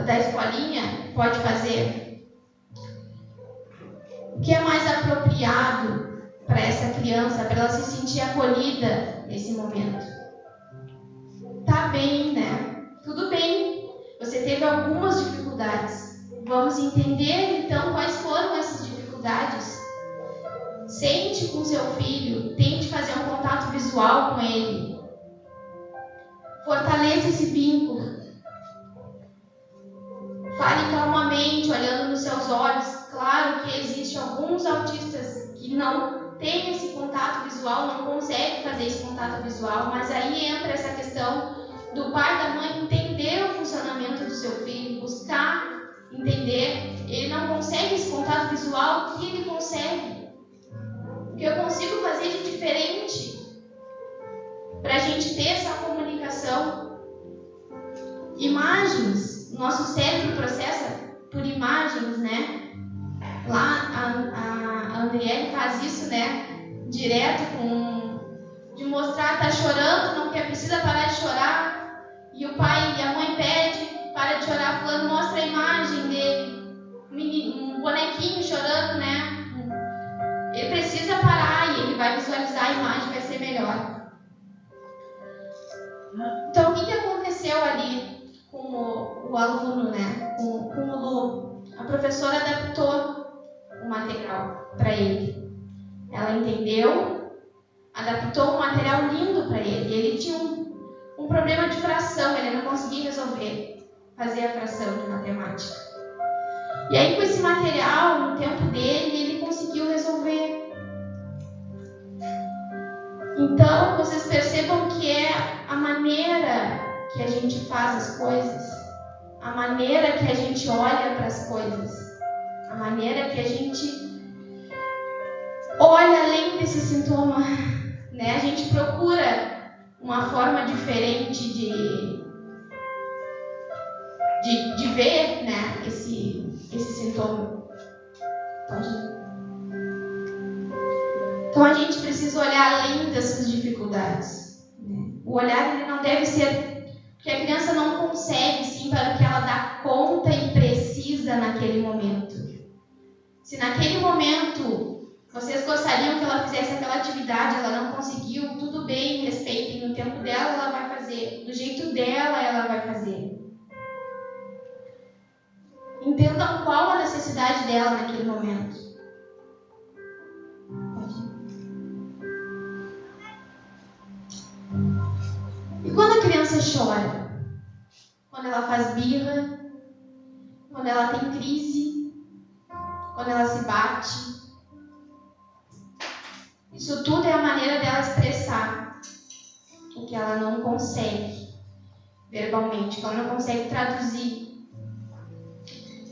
da escolinha pode fazer? O que é mais apropriado para essa criança, para ela se sentir acolhida nesse momento? Tá bem, né? Tudo bem. Você teve algumas dificuldades. Vamos entender, então, quais foram essas dificuldades. Sente com seu filho, tente fazer um contato visual com ele. Fortaleça esse vínculo. Fale calmamente, olhando nos seus olhos. Claro que existem alguns autistas que não têm esse contato visual, não conseguem fazer esse contato visual, mas aí entra essa questão do pai e da mãe entender o funcionamento do seu filho, buscar entender. Ele não consegue esse contato visual, o que ele consegue? O que eu consigo fazer de diferente para a gente ter essa comunicação? Imagens, o nosso cérebro processa por imagens, né? Lá a Andriele faz isso, né? Direto de mostrar, tá chorando, não quer, precisa parar de chorar, e o pai e a mãe pedem, para de chorar, fulano mostra a imagem dele, um bonequinho chorando, né? Ele precisa parar e ele vai visualizar a imagem, vai ser melhor. Então, o que aconteceu ali com o aluno, né? Com o Lu? a professora adaptou o material para ele. Ela entendeu, adaptou um material lindo para ele. Ele tinha um problema de fração, ele não conseguia resolver, fazer a fração de matemática. E aí, com esse material, no tempo dele, ele conseguiu resolver. Então, vocês percebam que é a maneira que a gente faz as coisas, a maneira que a gente olha para as coisas, a maneira que a gente olha além desse sintoma, né? A gente procura uma forma diferente de ver, né, esse sintoma. Pode ir. Então a gente precisa olhar além dessas dificuldades, né? O olhar ele não deve ser porque a criança não consegue sim para o que ela dá conta e precisa naquele momento. Se naquele momento vocês gostariam que ela fizesse aquela atividade, ela não conseguiu, tudo bem, respeitem, no tempo dela ela vai fazer, do jeito dela ela vai fazer. Entendam qual a necessidade dela naquele momento. E quando a criança chora? Quando ela faz birra? Quando ela tem crise? Quando ela se bate? Isso tudo é a maneira dela expressar o que ela não consegue verbalmente, que ela não consegue traduzir.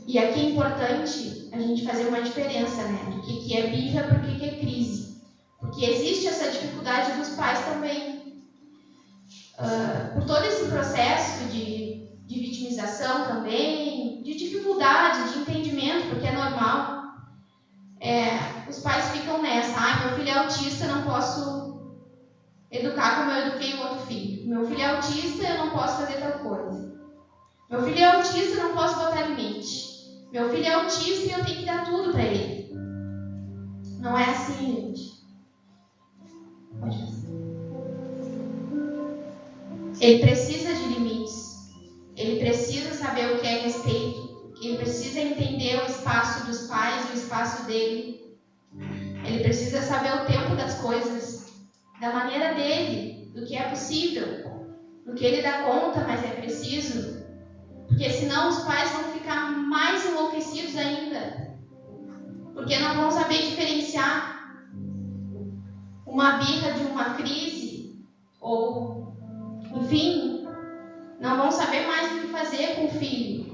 E aqui é importante a gente fazer uma diferença, né? Do que é birra para o que é crise. Porque existe essa dificuldade dos pais também. Por todo esse processo de vitimização também, de dificuldade, de entendimento, porque é normal. Os pais ficam nessa, meu filho é autista, não posso educar como eu eduquei o outro filho. Meu filho é autista, eu não posso fazer tal coisa. Meu filho é autista, eu não posso botar limite. Meu filho é autista e eu tenho que dar tudo para ele. Não é assim, gente. Pode fazer. Ele precisa de limites. Ele precisa saber o que é respeito. Ele precisa entender o espaço dos pais e o espaço dele. Ele precisa saber o tempo das coisas, da maneira dele, do que é possível, do que ele dá conta, mas é preciso. Porque senão os pais vão ficar mais enlouquecidos ainda. Porque não vão saber diferenciar uma birra de uma crise. Ou, enfim, não vão saber mais o que fazer com o filho.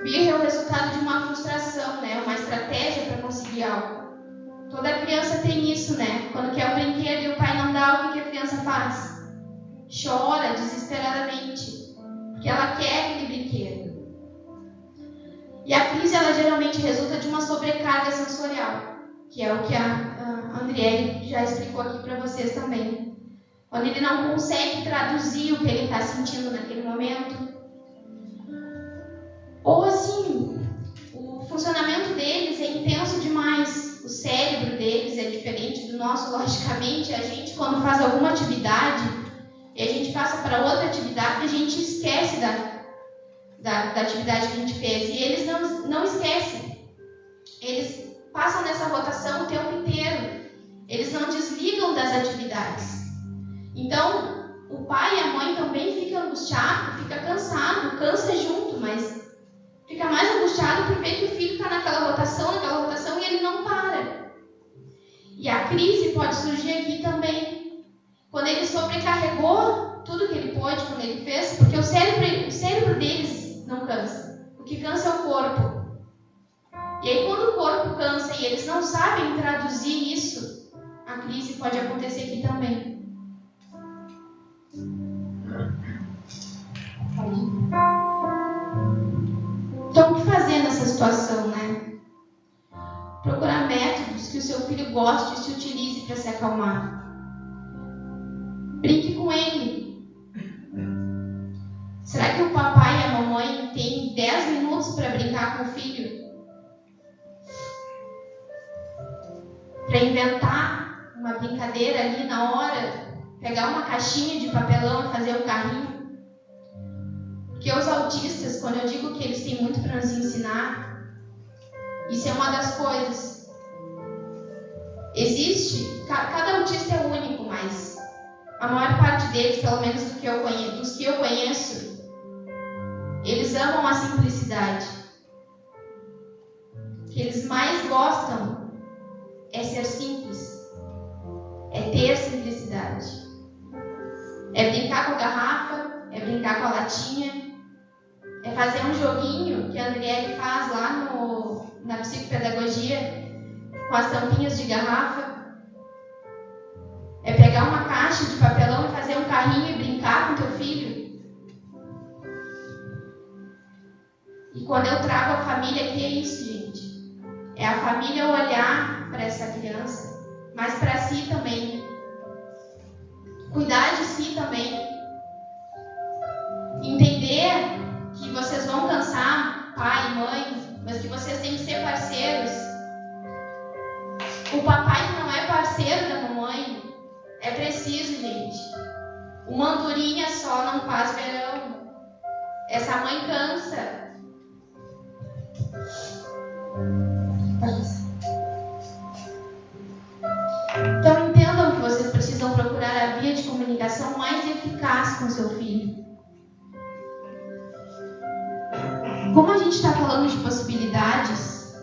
Birra é o resultado de uma frustração, né? Uma estratégia para conseguir algo. Toda criança tem isso, né? Quando quer um brinquedo e o pai não dá, o que a criança faz? Chora desesperadamente. Porque ela quer aquele brinquedo. E a crise, ela geralmente resulta de uma sobrecarga sensorial, que é o que a Andriele já explicou aqui para vocês também. Quando ele não consegue traduzir o que ele está sentindo naquele momento. Ou assim, o funcionamento deles é intenso demais. O cérebro deles é diferente do nosso, logicamente. A gente, quando faz alguma atividade e a gente passa para outra atividade, a gente esquece da atividade que a gente fez. E eles não esquecem. Eles passam nessa rotação o tempo inteiro. Eles não desligam das atividades. Então, o pai e a mãe também ficam angustiados, fica cansado, cansa junto, mas fica mais angustiado por ver que o filho está naquela rotação e ele não para. E a crise pode surgir aqui também. Quando ele sobrecarregou tudo que ele pôde, quando ele fez, porque o cérebro deles não cansa. O que cansa é o corpo. E aí, quando o corpo cansa e eles não sabem traduzir isso, a crise pode acontecer aqui também. Então, o que fazer nessa situação, né? Procurar métodos que o seu filho goste e se utilize para se acalmar. Brinque com ele. Será que o papai e a mamãe têm 10 minutos para brincar com o filho? Para inventar uma brincadeira ali na hora? Pegar uma caixinha de papelão e fazer um carrinho? Porque os autistas, quando eu digo que eles têm muito para nos ensinar, isso é uma das coisas. Existe, cada autista é único, mas a maior parte deles, pelo menos dos que eu conheço, eles amam a simplicidade. O que eles mais gostam é ser simples, é ter simplicidade. É brincar com a garrafa, é brincar com a latinha, é fazer um joguinho que a Andriele faz lá na psicopedagogia com as tampinhas de garrafa. É pegar uma caixa de papelão e fazer um carrinho e brincar com teu filho. E quando eu trago a família, que é isso, gente? É a família olhar para essa criança, mas para si também. Cuidar de si também. Entender que vocês vão cansar, pai e mãe, mas que vocês têm que ser parceiros. O papai que não é parceiro da mamãe, é preciso, gente. Uma andorinha só não faz verão. Essa mãe cansa. Então entendam que vocês precisam procurar a via de comunicação mais eficaz com seu filho. Como a gente está falando de possibilidades,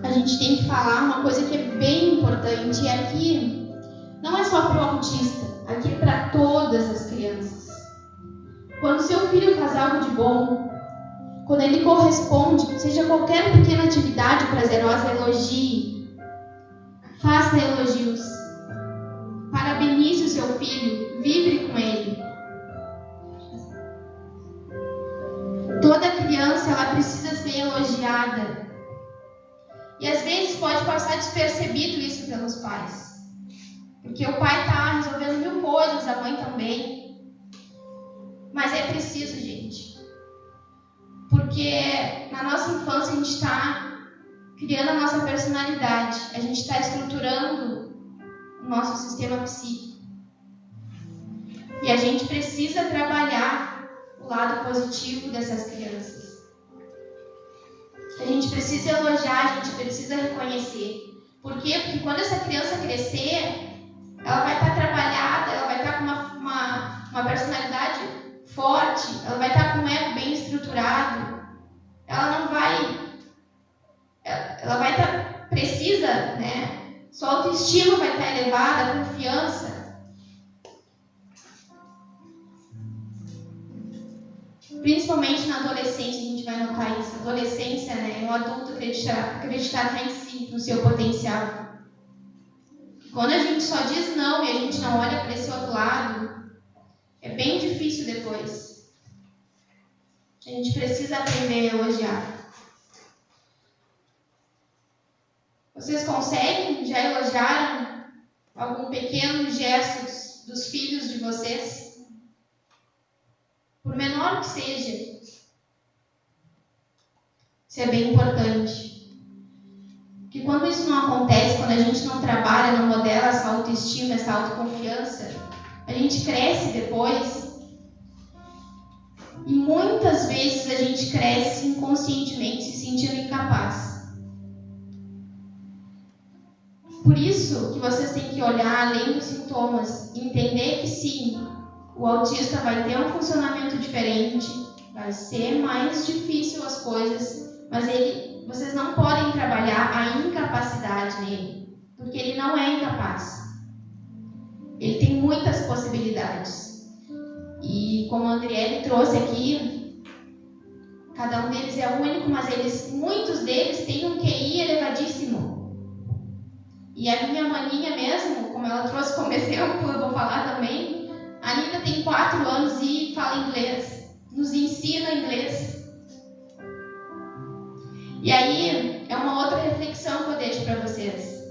a gente tem que falar uma coisa que é bem importante. E aqui não é só para o autista, aqui é para todas as crianças. Quando seu filho faz algo de bom, quando ele corresponde, seja qualquer pequena atividade prazerosa, elogie. Faça elogios. Parabenize o seu filho. Vibre com ele. Toda criança, ela precisa ser elogiada. E às vezes pode passar despercebido isso pelos pais. Porque o pai está resolvendo 1000 coisas, a mãe também. Mas é preciso, gente. Porque na nossa infância a gente está criando a nossa personalidade. A gente está estruturando o nosso sistema psíquico. E a gente precisa trabalhar o lado positivo dessas crianças. A gente precisa elogiar, a gente precisa reconhecer. Por quê? Porque quando essa criança crescer, ela vai estar trabalhada, ela vai estar com uma personalidade forte, ela vai estar com um ego bem estruturado. Ela vai estar precisa, né? Sua autoestima vai estar elevada, a confiança. Principalmente na adolescência, a gente vai notar isso. A adolescência, né? É um adulto acreditar em si, no seu potencial. Quando a gente só diz não e a gente não olha para esse outro lado, é bem difícil depois. A gente precisa aprender a elogiar. Vocês conseguem? Já elogiaram algum pequeno gesto dos filhos de vocês? Por menor que seja. Isso é bem importante. Porque quando isso não acontece, quando a gente não trabalha, não modela essa autoestima, essa autoconfiança, a gente cresce depois. E muitas vezes a gente cresce inconscientemente, se sentindo incapaz. Por isso que vocês têm que olhar além dos sintomas e entender que sim, o autista vai ter um funcionamento diferente, vai ser mais difícil as coisas, mas vocês não podem trabalhar a incapacidade nele, porque ele não é incapaz. Ele tem muitas possibilidades. E como a Andriele trouxe aqui, cada um deles é único, mas muitos deles têm um QI elevadíssimo. E a minha maninha mesmo, como ela trouxe como exemplo, eu vou falar também, a Nina tem 4 anos e fala inglês, nos ensina inglês. E aí, é uma outra reflexão que eu deixo para vocês.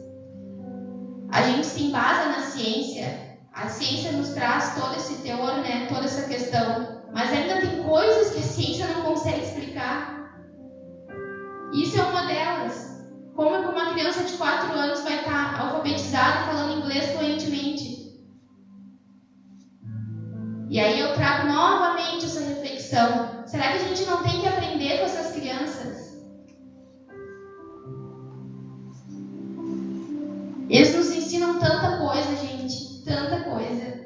A gente se embasa na ciência, a ciência nos traz todo esse teor, né, toda essa questão, mas ainda tem coisas que a ciência não consegue explicar. Isso é uma delas. Como é que uma criança de 4 anos vai estar alfabetizada falando inglês fluentemente? E aí eu trago novamente essa reflexão. Será que a gente não tem que aprender com essas crianças? Eles nos ensinam tanta coisa, gente. Tanta coisa.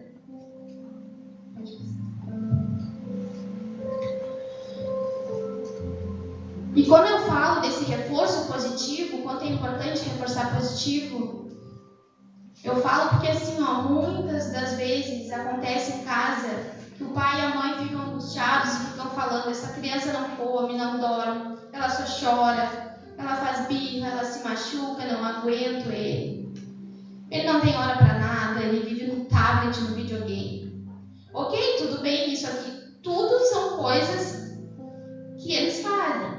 E quando eu falo desse reforço positivo, quanto é importante reforçar positivo, eu falo porque assim, ó, muitas das vezes acontece em casa que o pai e a mãe ficam angustiados e ficam falando: essa criança não come, não dorme, ela só chora, ela faz birra, ela se machuca, não aguento ele. Ele não tem hora para nada, ele vive no tablet, no videogame. Ok, tudo bem, isso aqui tudo são coisas que eles fazem.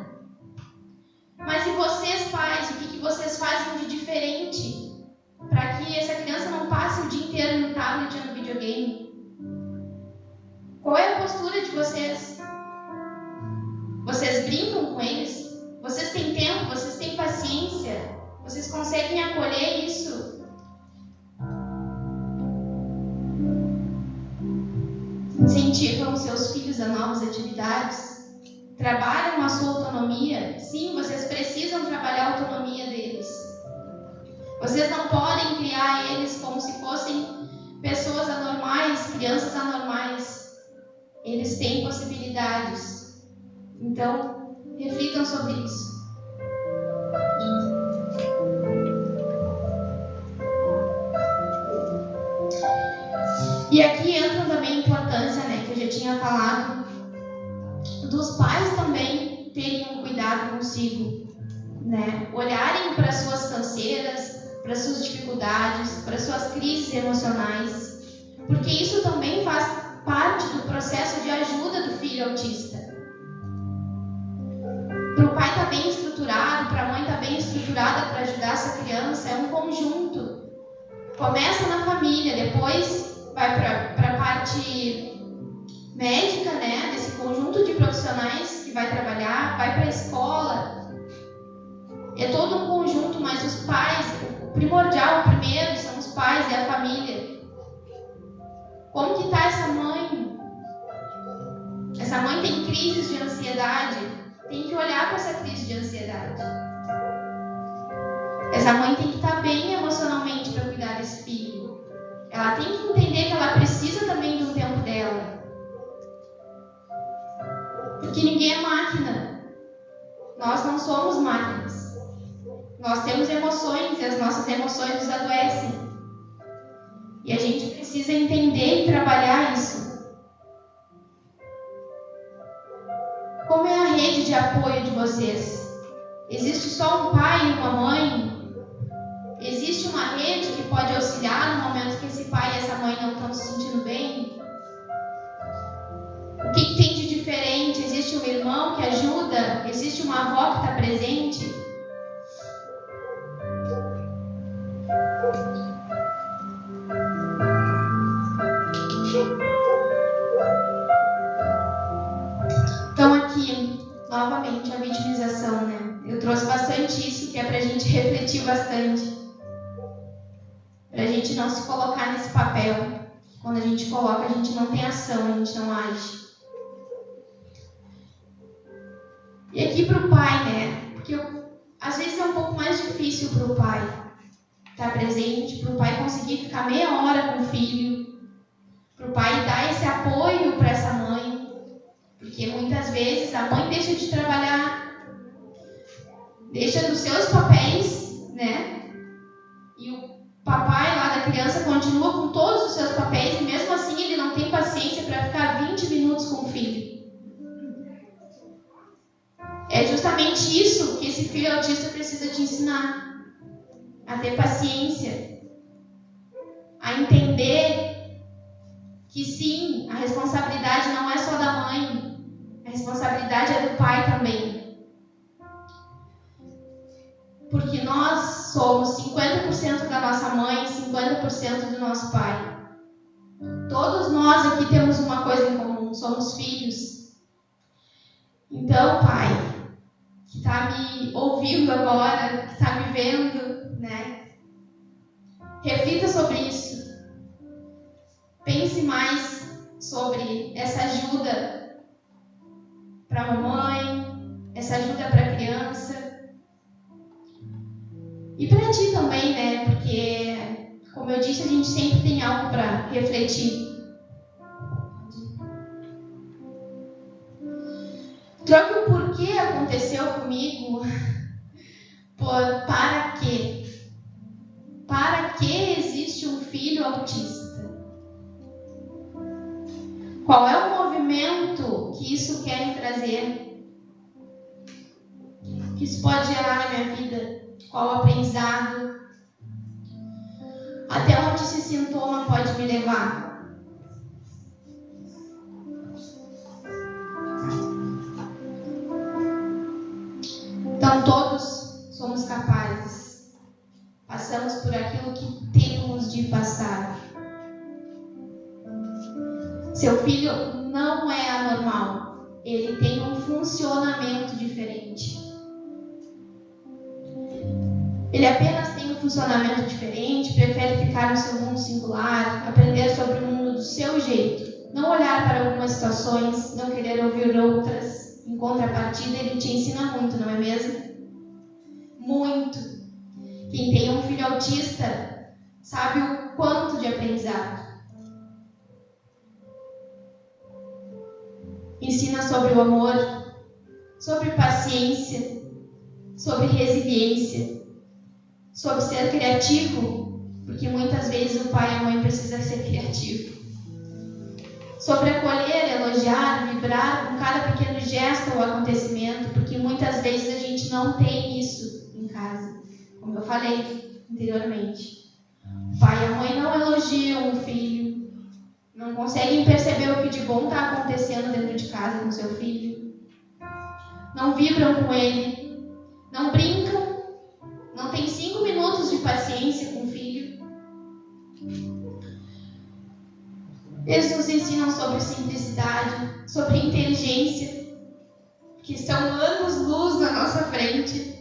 Mas e vocês, pais, o que vocês fazem de diferente para que essa criança não passe o dia inteiro no tablet ou no videogame? Qual é a postura de vocês? Vocês brincam com eles? Vocês têm tempo? Vocês têm paciência? Vocês conseguem acolher isso? Incentivam seus filhos a novas atividades? Trabalham a sua autonomia? Sim, vocês precisam trabalhar a autonomia deles. Vocês não podem criar eles como se fossem pessoas anormais, crianças anormais. Eles têm possibilidades. Então, reflitam sobre isso. E aqui entra também a importância, né, que eu já tinha falado, dos pais também terem um cuidado consigo, né? Olharem para suas canseiras, para suas dificuldades, para suas crises emocionais, porque isso também faz parte do processo de ajuda do filho autista. Para o pai estar bem estruturado, para a mãe estar bem estruturada para ajudar essa criança, é um conjunto. Começa na família, depois vai para a parte médica, né, desse conjunto de profissionais que vai trabalhar, vai para a escola. É todo um conjunto, mas os pais, o primordial, o primeiro, são os pais e a família. Como que está essa mãe? Essa mãe tem crises de ansiedade, tem que olhar para essa crise de ansiedade. Essa mãe tem que estar bem emocionalmente para cuidar desse filho. Ela tem que entender que ela precisa também de um tempo dela. Porque ninguém é máquina. Nós não somos máquinas. Nós temos emoções e as nossas emoções nos adoecem. E a gente precisa entender e trabalhar isso. Como é a rede de apoio de vocês? Existe só um pai e uma mãe? Existe uma rede que pode auxiliar no momento que esse pai e essa mãe não estão se sentindo bem? O que tem de diferente? Existe um irmão que ajuda? Existe uma avó que está presente? Então aqui, novamente, a vitimização, né? Eu trouxe bastante isso, que é pra gente refletir bastante. Pra gente não se colocar nesse papel. Quando a gente coloca, a gente não tem ação, a gente não age. E aqui pro pai, né? Porque às vezes é um pouco mais difícil pro pai estar presente, pro pai conseguir ficar meia hora com o filho, pro pai dar esse apoio para essa mãe. Porque muitas vezes a mãe deixa de trabalhar, deixa dos seus papéis, né? E o papai lá da criança continua com todos os seus papéis e mesmo assim ele não tem paciência para ficar 20 minutos com o filho. É justamente isso que esse filho autista precisa te ensinar. A ter paciência. A entender que sim, a responsabilidade não é só da mãe. A responsabilidade é do pai também. Porque nós somos 50% da nossa mãe e 50% do nosso pai. Todos nós aqui temos uma coisa em comum, somos filhos. Então, pai, que está me ouvindo agora, que está me vendo, né? Reflita sobre isso. Pense mais sobre essa ajuda para a mamãe, essa ajuda para a criança. E para ti também, né? Porque, como eu disse, a gente sempre tem algo para refletir. Troque o porquê aconteceu comigo por para quê. Para que existe um filho autista? Qual é o movimento que isso quer me trazer? Que isso pode gerar na minha vida? Qual o aprendizado? Até onde esse sintoma pode me levar? Então todos somos capazes. Passamos por aquilo que temos de passar. Seu filho não é anormal. Ele tem um funcionamento diferente. Ele apenas tem um funcionamento diferente, prefere ficar no seu mundo singular, aprender sobre o mundo do seu jeito, não olhar para algumas situações, não querer ouvir outras. Em contrapartida, ele te ensina muito, não é mesmo? Muito. Quem tem um filho autista sabe o quanto de aprendizado. Ensina sobre o amor, sobre paciência, sobre resiliência, sobre ser criativo, porque muitas vezes o pai e a mãe precisam ser criativos. Sobre acolher, elogiar, vibrar com cada pequeno gesto ou acontecimento, porque muitas vezes a gente não tem isso em casa, como eu falei anteriormente. O pai e a mãe não elogiam o filho, não conseguem perceber o que de bom está acontecendo dentro de casa com seu filho, não vibram com ele, não brincam, não tem 5 minutos de paciência com o filho. Eles nos ensinam sobre simplicidade, sobre inteligência, que estão anos-luz na nossa frente.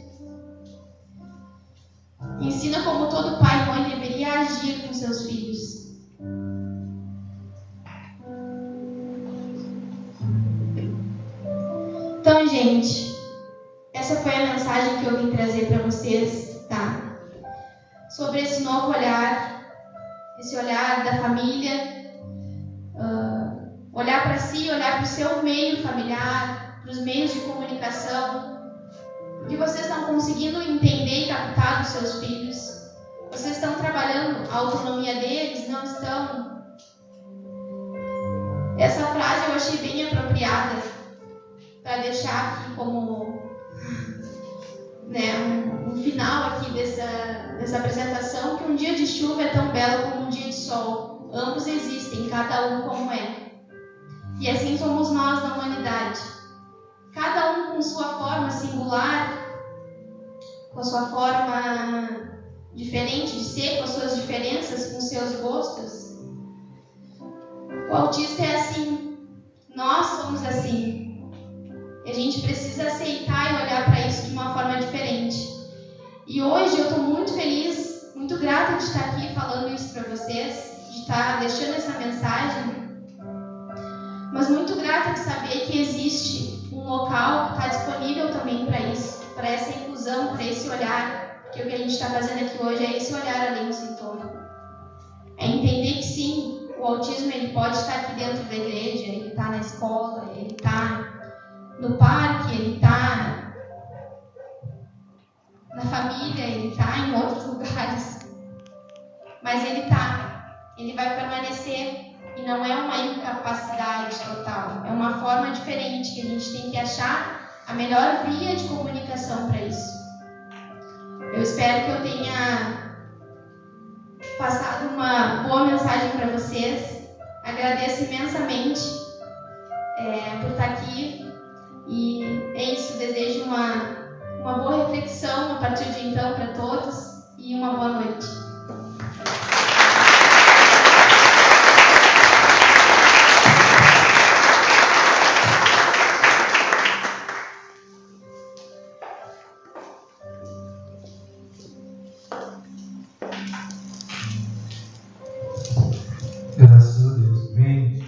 Ensina como todo pai e mãe deveria agir com seus filhos. Então, gente, essa foi a mensagem que eu vim trazer para vocês, tá? Sobre esse novo olhar, esse olhar da família, olhar para si, olhar para o seu meio familiar, para os meios de comunicação, porque vocês estão conseguindo entender e captar dos seus filhos, vocês estão trabalhando a autonomia deles, não estão? Essa frase eu achei bem apropriada para deixar aqui como um final aqui dessa apresentação, que um dia de chuva é tão belo como um dia de sol. Ambos existem, cada um como é. E assim somos nós na humanidade. Cada um com sua forma singular, com a sua forma diferente de ser, com as suas diferenças, com seus gostos. O autista é assim. Nós somos assim. E a gente precisa aceitar e olhar para isso de uma forma diferente. E hoje eu estou muito feliz, muito grata de estar aqui falando isso para vocês, de estar deixando essa mensagem, mas muito grata de saber que existe um local que está disponível também para isso, para essa inclusão, para esse olhar, porque o que a gente está fazendo aqui hoje é esse olhar além do sintoma. É entender que sim, o autismo ele pode estar aqui dentro da igreja, ele está na escola, ele está no parque, ele está na família, ele está em outros lugares, mas ele está, ele vai permanecer. E não é uma incapacidade total, é uma forma diferente que a gente tem que achar a melhor via de comunicação para isso. Eu espero que eu tenha passado uma boa mensagem para vocês. Agradeço imensamente por estar aqui. E é isso, desejo uma boa reflexão a partir de então para todos e uma boa noite. Graças a Deus. Amém.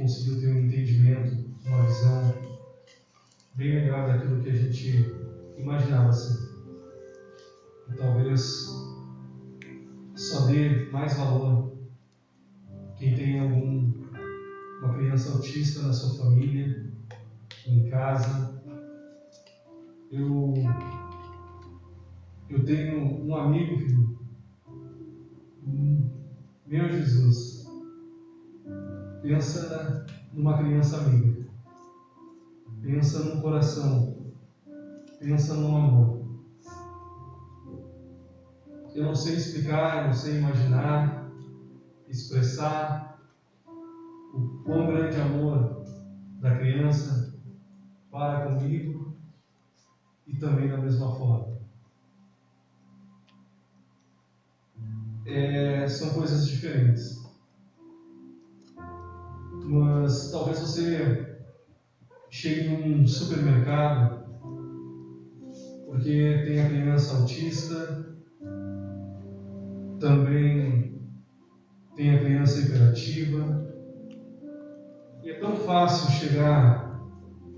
conseguiu ter um entendimento, uma visão bem melhor daquilo que a gente imaginava ser. E talvez só dê mais valor quem tem uma criança autista na sua família, em casa. Eu tenho um amigo, filho, meu Jesus, pensa numa criança amiga, pensa num coração, pensa num amor. Eu não sei explicar, eu não sei imaginar, expressar o quão grande amor da criança para comigo e também da mesma forma. São coisas diferentes. Mas talvez você chegue num supermercado porque tem a criança autista, também tem a criança hiperativa, e é tão fácil chegar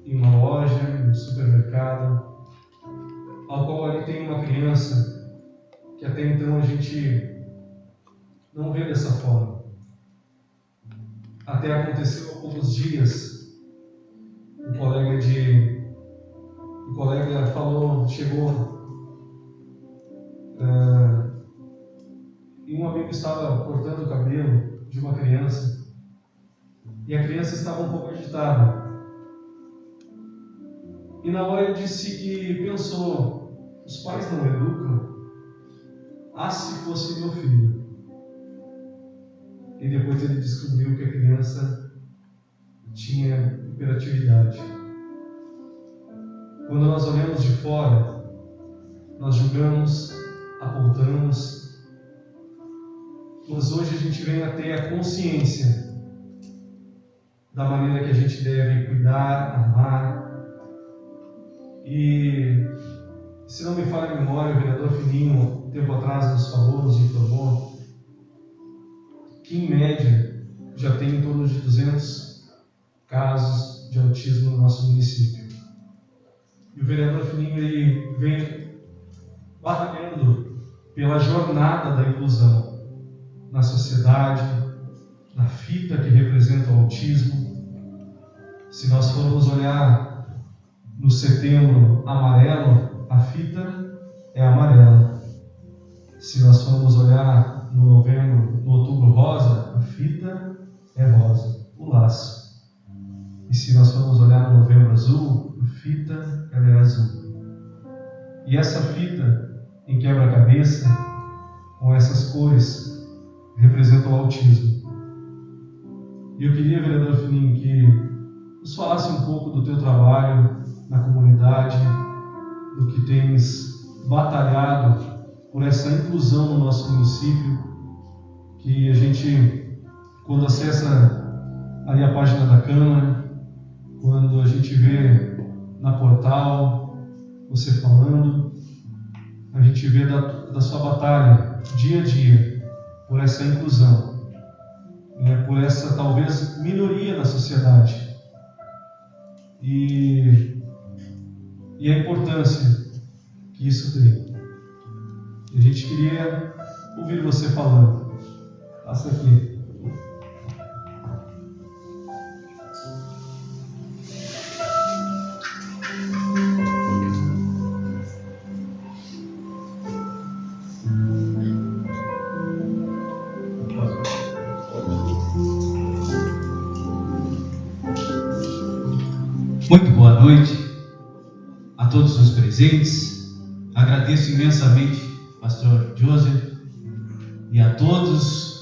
em uma loja, em um supermercado, ao qual ali tem uma criança que até então a gente não vê dessa forma. Até aconteceu há poucos dias, um colega chegou e um amigo estava cortando o cabelo de uma criança e a criança estava um pouco agitada. E na hora ele disse que pensou: os pais não educam? Ah, se fosse meu filho. E depois ele descobriu que a criança tinha hiperatividade. Quando nós olhamos de fora, nós julgamos, apontamos, mas hoje a gente vem a ter a consciência da maneira que a gente deve cuidar, amar. E, se não me falha a memória, o vereador Fininho, tempo atrás, nos falou, nos informou que, em média, já tem em torno de 200 casos de autismo no nosso município. E o vereador Fininho ele vem batalhando pela jornada da inclusão na sociedade, na fita que representa o autismo. Se nós formos olhar no setembro amarelo, a fita é amarela. Se nós formos olhar no novembro, no outubro rosa, a fita é rosa, o laço. E se nós formos olhar no novembro azul, a fita ela é azul. E essa fita em quebra-cabeça, com essas cores, representa o autismo. E eu queria, vereador Fininho, que nos falasse um pouco do teu trabalho na comunidade, do que tens batalhado por essa inclusão no nosso município, que a gente, quando acessa ali a página da Câmara, quando a gente vê na portal você falando, a gente vê da sua batalha dia a dia por essa inclusão, por essa talvez minoria da sociedade. E a importância que isso tem. A gente queria ouvir você falando. Passa aqui. Muito boa noite a todos os presentes. Agradeço imensamente ao pastor Joseph e a todas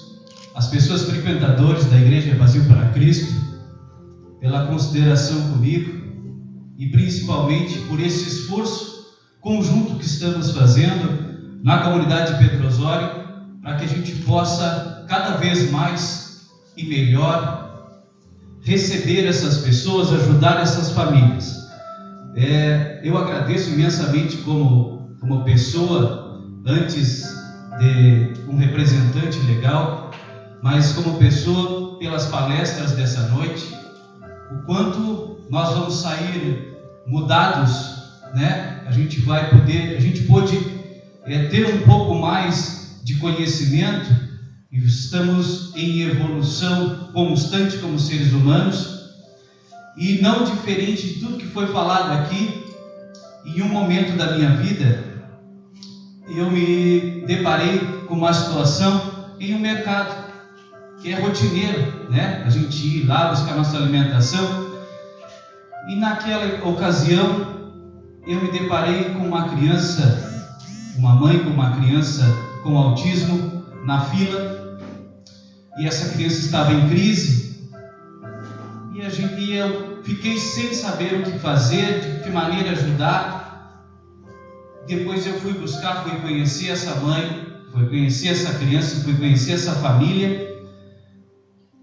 as pessoas frequentadoras da Igreja Vazio para Cristo pela consideração comigo e principalmente por esse esforço conjunto que estamos fazendo na comunidade de Pedro Osório para que a gente possa cada vez mais e melhor receber essas pessoas, ajudar essas famílias. Eu agradeço imensamente como pessoa, antes de um representante legal, mas como pessoa, pelas palestras dessa noite, o quanto nós vamos sair mudados, né? A gente pôde ter um pouco mais de conhecimento, e estamos em evolução constante como seres humanos, e não diferente de tudo que foi falado aqui. Em um momento da minha vida, eu me deparei com uma situação em um mercado que é rotineiro, né? A gente ir lá buscar nossa alimentação, e naquela ocasião eu me deparei com uma criança, uma mãe com uma criança com autismo na fila, e essa criança estava em crise, e eu fiquei sem saber o que fazer, de que maneira ajudar. Depois eu fui conhecer essa mãe, fui conhecer essa criança, fui conhecer essa família,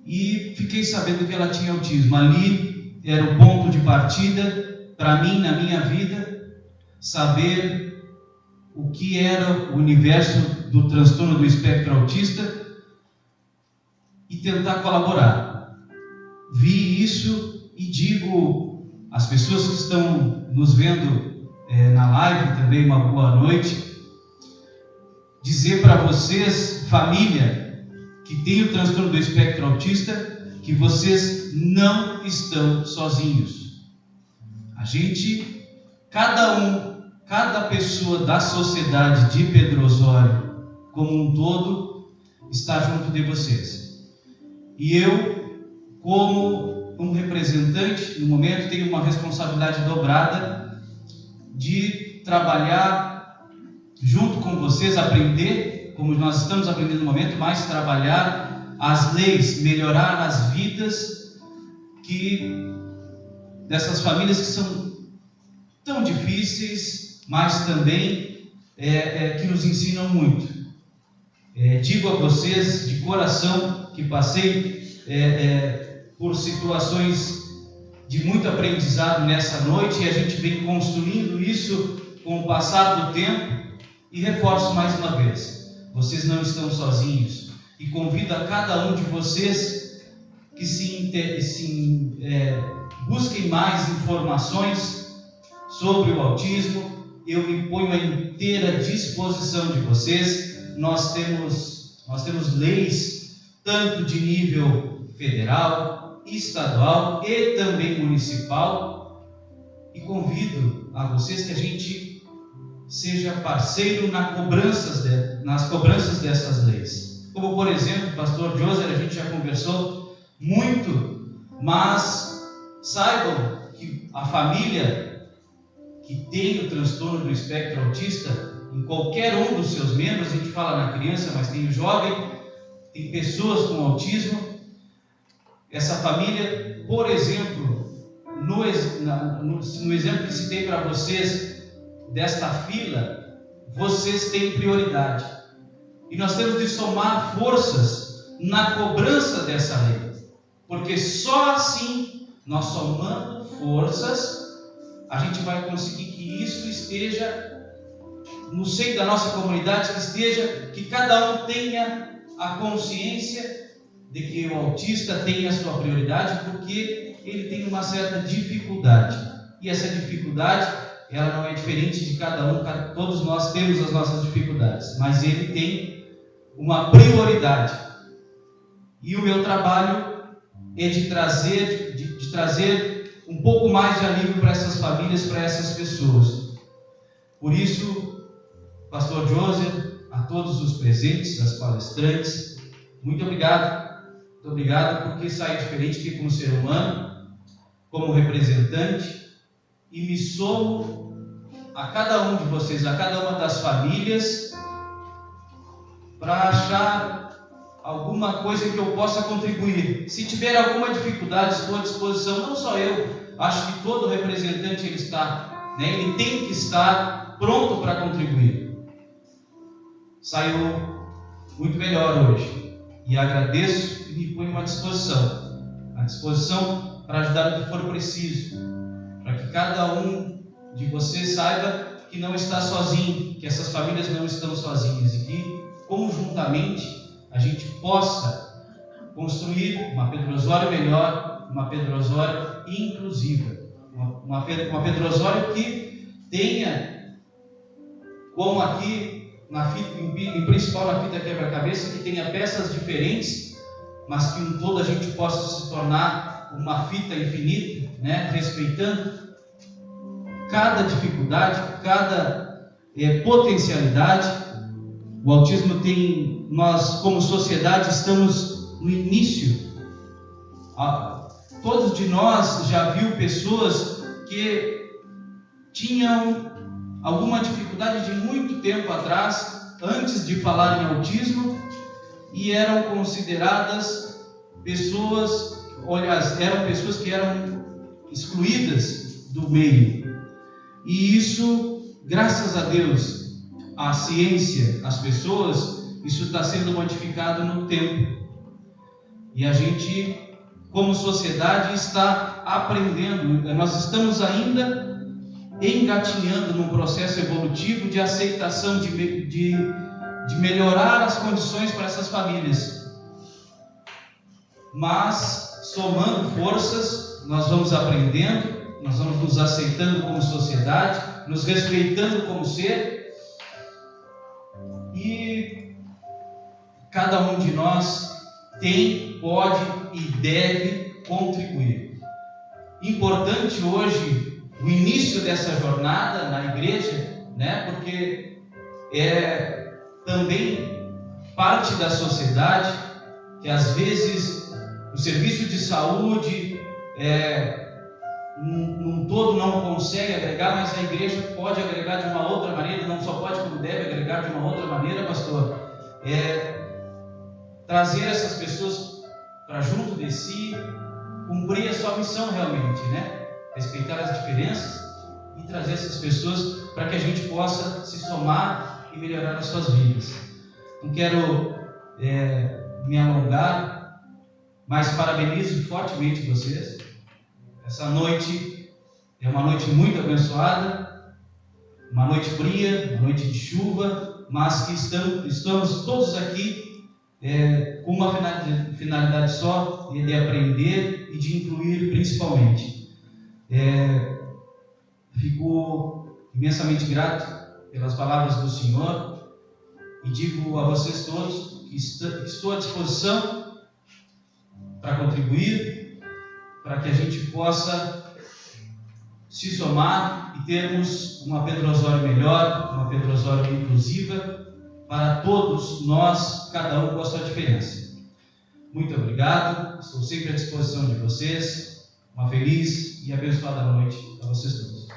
e fiquei sabendo que ela tinha autismo. Ali era o ponto de partida para mim, na minha vida, saber o que era o universo do transtorno do espectro autista e tentar colaborar. Vi isso e digo às pessoas que estão nos vendo na live também, uma boa noite, dizer para vocês, família, que tem o transtorno do espectro autista, que vocês não estão sozinhos. A gente, cada pessoa da sociedade de Pedro Osório como um todo está junto de vocês. E eu, como um representante, no momento tenho uma responsabilidade dobrada de trabalhar junto com vocês, aprender, como nós estamos aprendendo no momento, mas trabalhar as leis, melhorar as vidas dessas famílias que são tão difíceis, mas também que nos ensinam muito. Digo a vocês de coração que passei por situações de muito aprendizado nessa noite, e a gente vem construindo isso com o passar do tempo, e reforço mais uma vez, vocês não estão sozinhos, e convido a cada um de vocês que busquem mais informações sobre o autismo. Eu me ponho à inteira disposição de vocês. Nós temos leis, tanto de nível federal, estadual e também municipal, e convido a vocês que a gente seja parceiro nas cobranças dessas leis. Como, por exemplo, pastor José, a gente já conversou muito, mas saibam que a família que tem o transtorno do espectro autista, em qualquer um dos seus membros, a gente fala na criança, mas tem o jovem, tem pessoas com autismo, essa família, por exemplo, no exemplo que citei para vocês, desta fila, vocês têm prioridade, e nós temos de somar forças na cobrança dessa lei, porque só assim, nós somando forças, a gente vai conseguir que isso esteja no seio da nossa comunidade, que cada um tenha a consciência de que o autista tem a sua prioridade, porque ele tem uma certa dificuldade, e essa dificuldade ela não é diferente de cada um, todos nós temos as nossas dificuldades, mas ele tem uma prioridade. E o meu trabalho é de trazer um pouco mais de alívio para essas famílias, para essas pessoas. Por isso, pastor José, a todos os presentes, as palestrantes, muito obrigado. Muito obrigado, porque saio diferente aqui como ser humano, como representante, e me somo a cada um de vocês, a cada uma das famílias, para achar alguma coisa que eu possa contribuir. Se tiver alguma dificuldade, estou à disposição. Não só eu, acho que todo representante ele tem que estar pronto para contribuir. Saiu muito melhor hoje, e agradeço e me ponho à disposição para ajudar o que for preciso, para que cada um de vocês saiba que não está sozinho, que essas famílias não estão sozinhas, e que conjuntamente a gente possa construir uma Pedro Osório melhor, uma Pedro Osório inclusiva, uma Pedro Osório que tenha, como aqui na fita, em principal na fita quebra-cabeça, que tenha peças diferentes, mas que um todo a gente possa se tornar uma fita infinita, né? Respeitando cada dificuldade, cada potencialidade. O autismo tem, nós como sociedade estamos no início. Todos de nós já viu pessoas que tinham alguma dificuldade de muito tempo atrás, antes de falar em autismo, e eram consideradas pessoas, eram pessoas que eram excluídas do meio. E isso, graças a Deus, a ciência, as pessoas, isso está sendo modificado no tempo. E a gente, como sociedade, está aprendendo. Nós estamos ainda engatinhando num processo evolutivo de aceitação, de melhorar as condições para essas famílias. Mas, somando forças, nós vamos aprendendo, nós vamos nos aceitando como sociedade, nos respeitando como ser, e cada um de nós tem, pode e deve contribuir. Importante hoje o início dessa jornada na igreja, né? Porque é também parte da sociedade que às vezes o serviço de saúde num todo não consegue agregar, mas a igreja pode agregar de uma outra maneira, não só pode como deve agregar de uma outra maneira, pastor. Trazer essas pessoas para junto de si, cumprir a sua missão realmente, né? Respeitar as diferenças e trazer essas pessoas para que a gente possa se somar e melhorar as suas vidas. Não quero me alongar, mas parabenizo fortemente vocês. Essa noite é uma noite muito abençoada, uma noite fria, uma noite de chuva, mas que estamos todos aqui com uma finalidade só, de aprender e de incluir principalmente. Fico imensamente grato pelas palavras do Senhor e digo a vocês todos que estou à disposição para contribuir, para que a gente possa se somar e termos uma Pedro Osório melhor, uma Pedro Osório inclusiva, para todos nós, cada um com a sua diferença. Muito obrigado, estou sempre à disposição de vocês. Uma feliz e abençoada noite a vocês todos.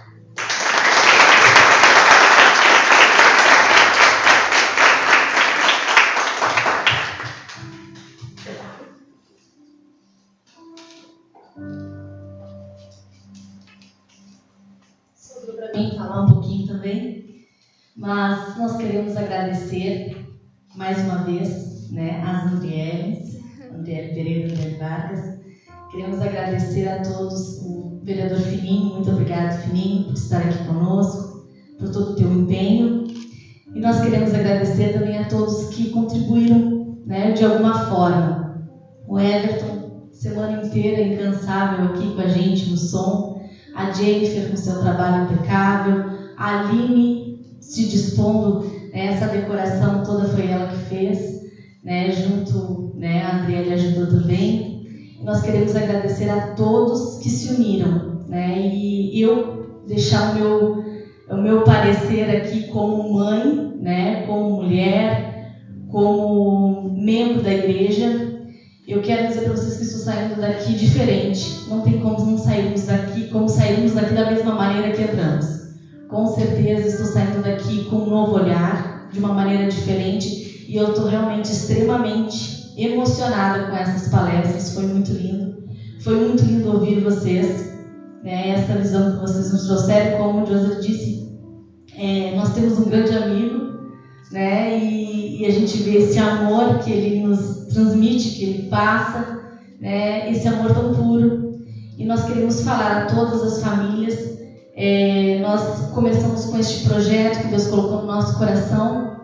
Sobrou para mim falar um pouquinho também, mas nós queremos agradecer mais uma vez, né, as Andriele Pereira e Andriele Vargas. Queremos agradecer a todos, o vereador Fininho, muito obrigado, Fininho, por estar aqui conosco, por todo o teu empenho. E nós queremos agradecer também a todos que contribuíram, né, de alguma forma. O Everton, semana inteira incansável aqui com a gente no som, a Jennifer com seu trabalho impecável, a Aline se dispondo, essa decoração toda foi ela que fez, né, junto, né, a Andriele ajudou também. E nós queremos agradecer a todos que se uniram, né, e eu deixar o meu parecer aqui como mãe, né, como mulher, como membro da igreja. Eu quero dizer para vocês que estou saindo daqui diferente. Não tem como não sairmos daqui como saímos daqui da mesma maneira que entramos. Com certeza estou saindo daqui com um novo olhar, de uma maneira diferente, e eu estou realmente extremamente emocionada com essas palestras. Foi muito lindo. Foi muito lindo ouvir vocês, né, essa visão que vocês nos trouxeram. Como o Joseph disse, nós temos um grande amigo, né, e a gente vê esse amor que ele nos transmite, que ele passa, né, esse amor tão puro. E nós queremos falar a todas as famílias. Nós começamos com este projeto que Deus colocou no nosso coração,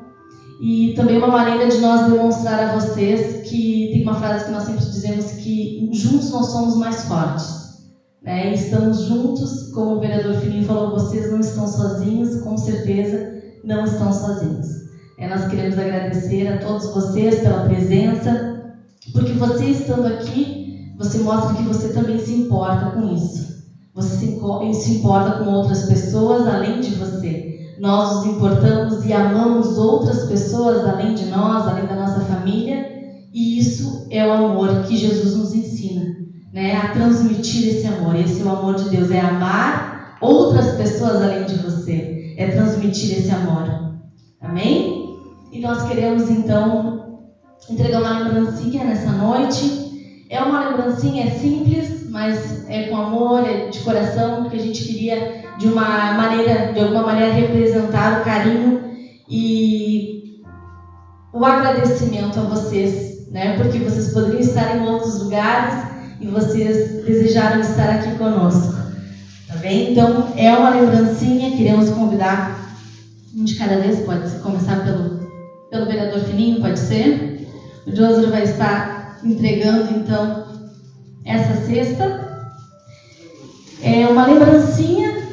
e também uma maneira de nós demonstrar a vocês que tem uma frase que nós sempre dizemos que juntos nós somos mais fortes, né? E estamos juntos, como o vereador Fininho falou, vocês não estão sozinhos, com certeza não estão sozinhos. Nós queremos agradecer a todos vocês pela presença, porque você estando aqui, você mostra que você também se importa com isso. Você se importa com outras pessoas além de você. Nós nos importamos e amamos outras pessoas além de nós, além da nossa família, e isso é o amor que Jesus nos ensina, né? A transmitir esse amor. Esse é o amor de Deus, é amar outras pessoas além de você, é transmitir esse amor. Amém? E nós queremos então entregar uma lembrancinha nessa noite. É uma lembrancinha simples, mas é com amor, é de coração, porque a gente queria de alguma maneira representar o carinho e o agradecimento a vocês, né? Porque vocês poderiam estar em outros lugares e vocês desejaram estar aqui conosco, tá bem? Então é uma lembrancinha, queremos convidar um de cada vez, pode começar pelo vereador Fininho, pode ser? O Josué vai estar entregando então essa cesta. É uma lembrancinha,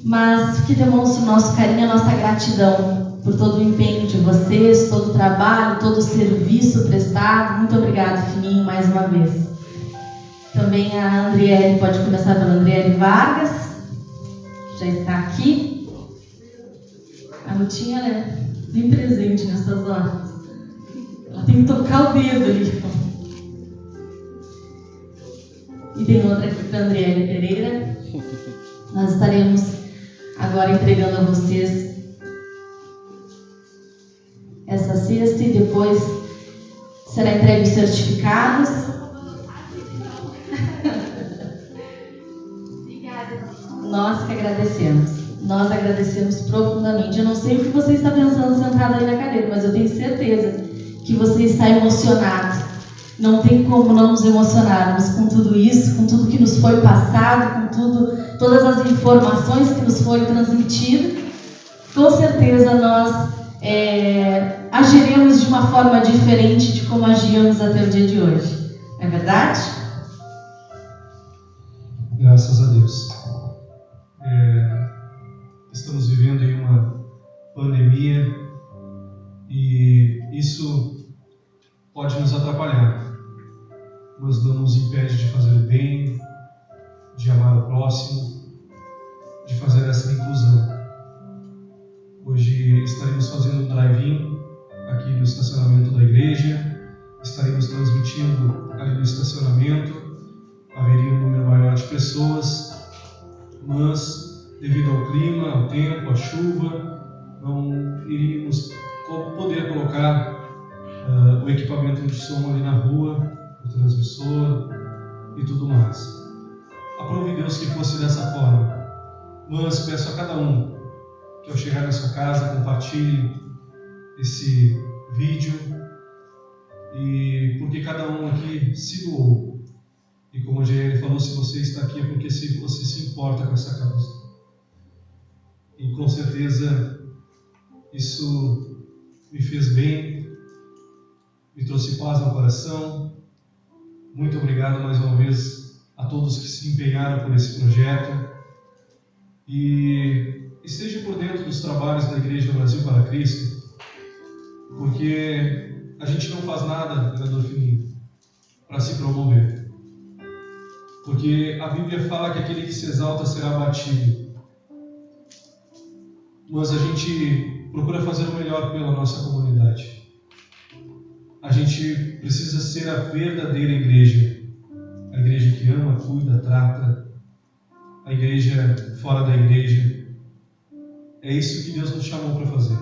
mas que demonstra o nosso carinho, a nossa gratidão por todo o empenho de vocês, todo o trabalho, todo o serviço prestado. Muito obrigado, Fininho, mais uma vez. Também a Andriele, pode começar pela Andriele Vargas, já está aqui. A Lutinha, ela é bem presente nessas horas. Ela tem que tocar o dedo ali. E tem outra aqui para a Andriele Pereira. Nós estaremos agora entregando a vocês essa cesta e depois será entregue os certificados. Nós que agradecemos. Nós agradecemos profundamente. Eu não sei o que você está pensando sentado aí na cadeira, mas eu tenho certeza que você está emocionado. Não tem como não nos emocionarmos com tudo isso, com tudo que nos foi passado, com todas as informações que nos foi transmitido. Com certeza nós agiremos de uma forma diferente de como agíamos até o dia de hoje. Não é verdade? Graças a Deus. Estamos vivendo em uma pandemia e isso pode nos atrapalhar, mas não nos impede de fazer o bem, de amar o próximo, de fazer essa inclusão. Hoje estaremos fazendo um drive-in aqui no estacionamento da igreja, estaremos transmitindo ali no estacionamento, haveria um número maior de pessoas, mas devido ao clima, ao tempo, à chuva, não iríamos poder colocar o equipamento de som ali na rua, o transmissor e tudo mais. Aprove Deus que fosse dessa forma, mas peço a cada um que ao chegar na sua casa compartilhe esse vídeo, e porque cada um aqui se doou. E como a GL falou, se você está aqui é porque você se importa com essa causa. E com certeza isso me fez bem, me trouxe paz no coração. Muito obrigado mais uma vez a todos que se empenharam por esse projeto. E esteja por dentro dos trabalhos da Igreja Brasil para Cristo, porque a gente não faz nada, vereador Fininho, para se promover. Porque a Bíblia fala que aquele que se exalta será abatido. Mas a gente procura fazer o melhor pela nossa comunidade. A gente precisa ser a verdadeira igreja. A igreja que ama, cuida, trata. A igreja fora da igreja. É isso que Deus nos chamou para fazer.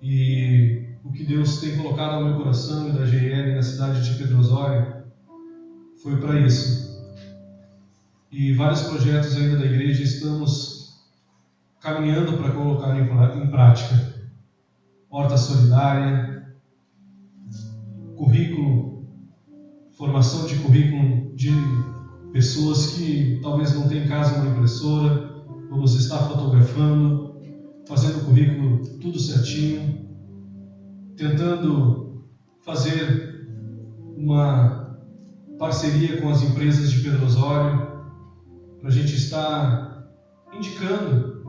E o que Deus tem colocado no meu coração e da GL na cidade de Pedro Osório foi para isso. E vários projetos ainda da igreja estamos caminhando para colocar em prática. Horta solidária, currículo, formação de currículo de pessoas que talvez não tenham em casa uma impressora, vamos estar fotografando, fazendo o currículo tudo certinho, tentando fazer uma parceria com as empresas de Pedro Osório, para a gente estar indicando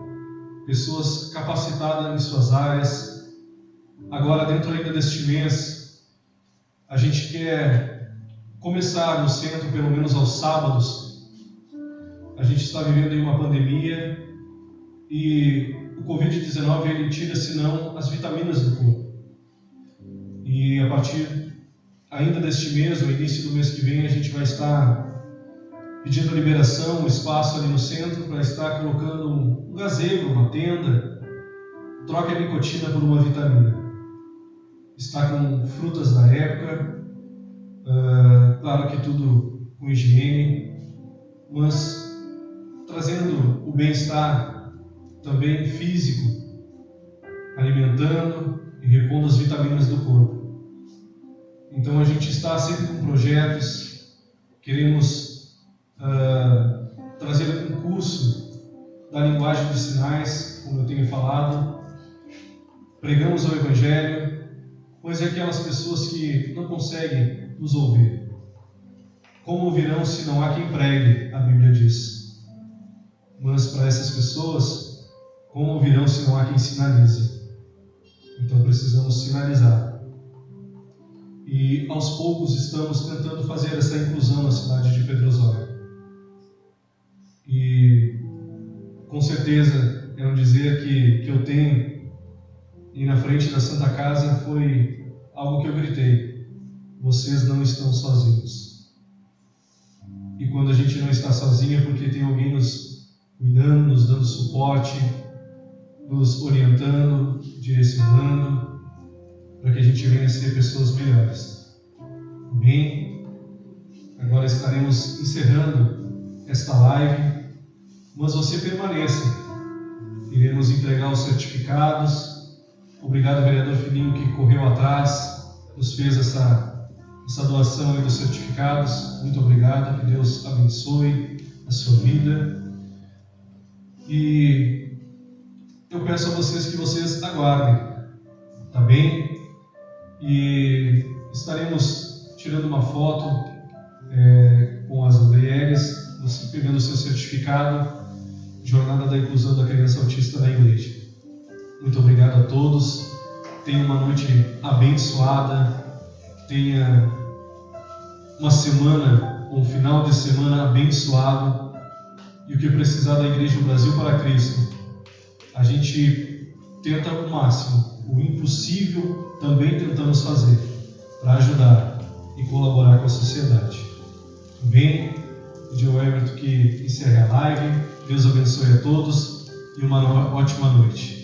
pessoas capacitadas em suas áreas. Agora, dentro ainda deste mês, a gente quer começar no centro, pelo menos aos sábados. A gente está vivendo em uma pandemia e o Covid-19 ele tira, senão, as vitaminas do corpo. E a partir ainda deste mês, ou início do mês que vem, a gente vai estar pedindo liberação, um espaço ali no centro para estar colocando um gazebo, uma tenda, troca a nicotina por uma vitamina. Está com frutas da época, claro que tudo com higiene, mas trazendo o bem-estar também físico, alimentando e repondo as vitaminas do corpo. Então a gente está sempre com projetos, queremos trazer um curso da linguagem dos sinais, como eu tenho falado, pregamos o Evangelho, pois é aquelas pessoas que não conseguem nos ouvir. Como ouvirão se não há quem pregue, a Bíblia diz. Mas para essas pessoas, como ouvirão se não há quem sinalize? Então precisamos sinalizar. E aos poucos estamos tentando fazer essa inclusão na cidade de Pedro Osório. E com certeza é um dizer que eu tenho, e na frente da Santa Casa foi algo que eu gritei: vocês não estão sozinhos. E quando a gente não está sozinho é porque tem alguém nos cuidando, nos dando suporte, nos orientando, direcionando, para que a gente venha a ser pessoas melhores. Bem, agora estaremos encerrando esta live, mas você permaneça. Iremos entregar os certificados. Obrigado, vereador Filhinho, que correu atrás, nos fez essa doação dos certificados. Muito obrigado, que Deus abençoe a sua vida. E eu peço a vocês que vocês aguardem, tá bem? E estaremos tirando uma foto com as Andrielles, você pegando o seu certificado, Jornada da Inclusão da Criança Autista da Igreja. Muito obrigado a todos. Tenha uma noite abençoada. Tenha uma semana, um final de semana abençoado. E o que precisar da Igreja do Brasil para Cristo, a gente tenta o máximo. O impossível também tentamos fazer para ajudar e colaborar com a sociedade. Bem, pedir ao Everton que encerre a live. Deus abençoe a todos e uma ótima noite.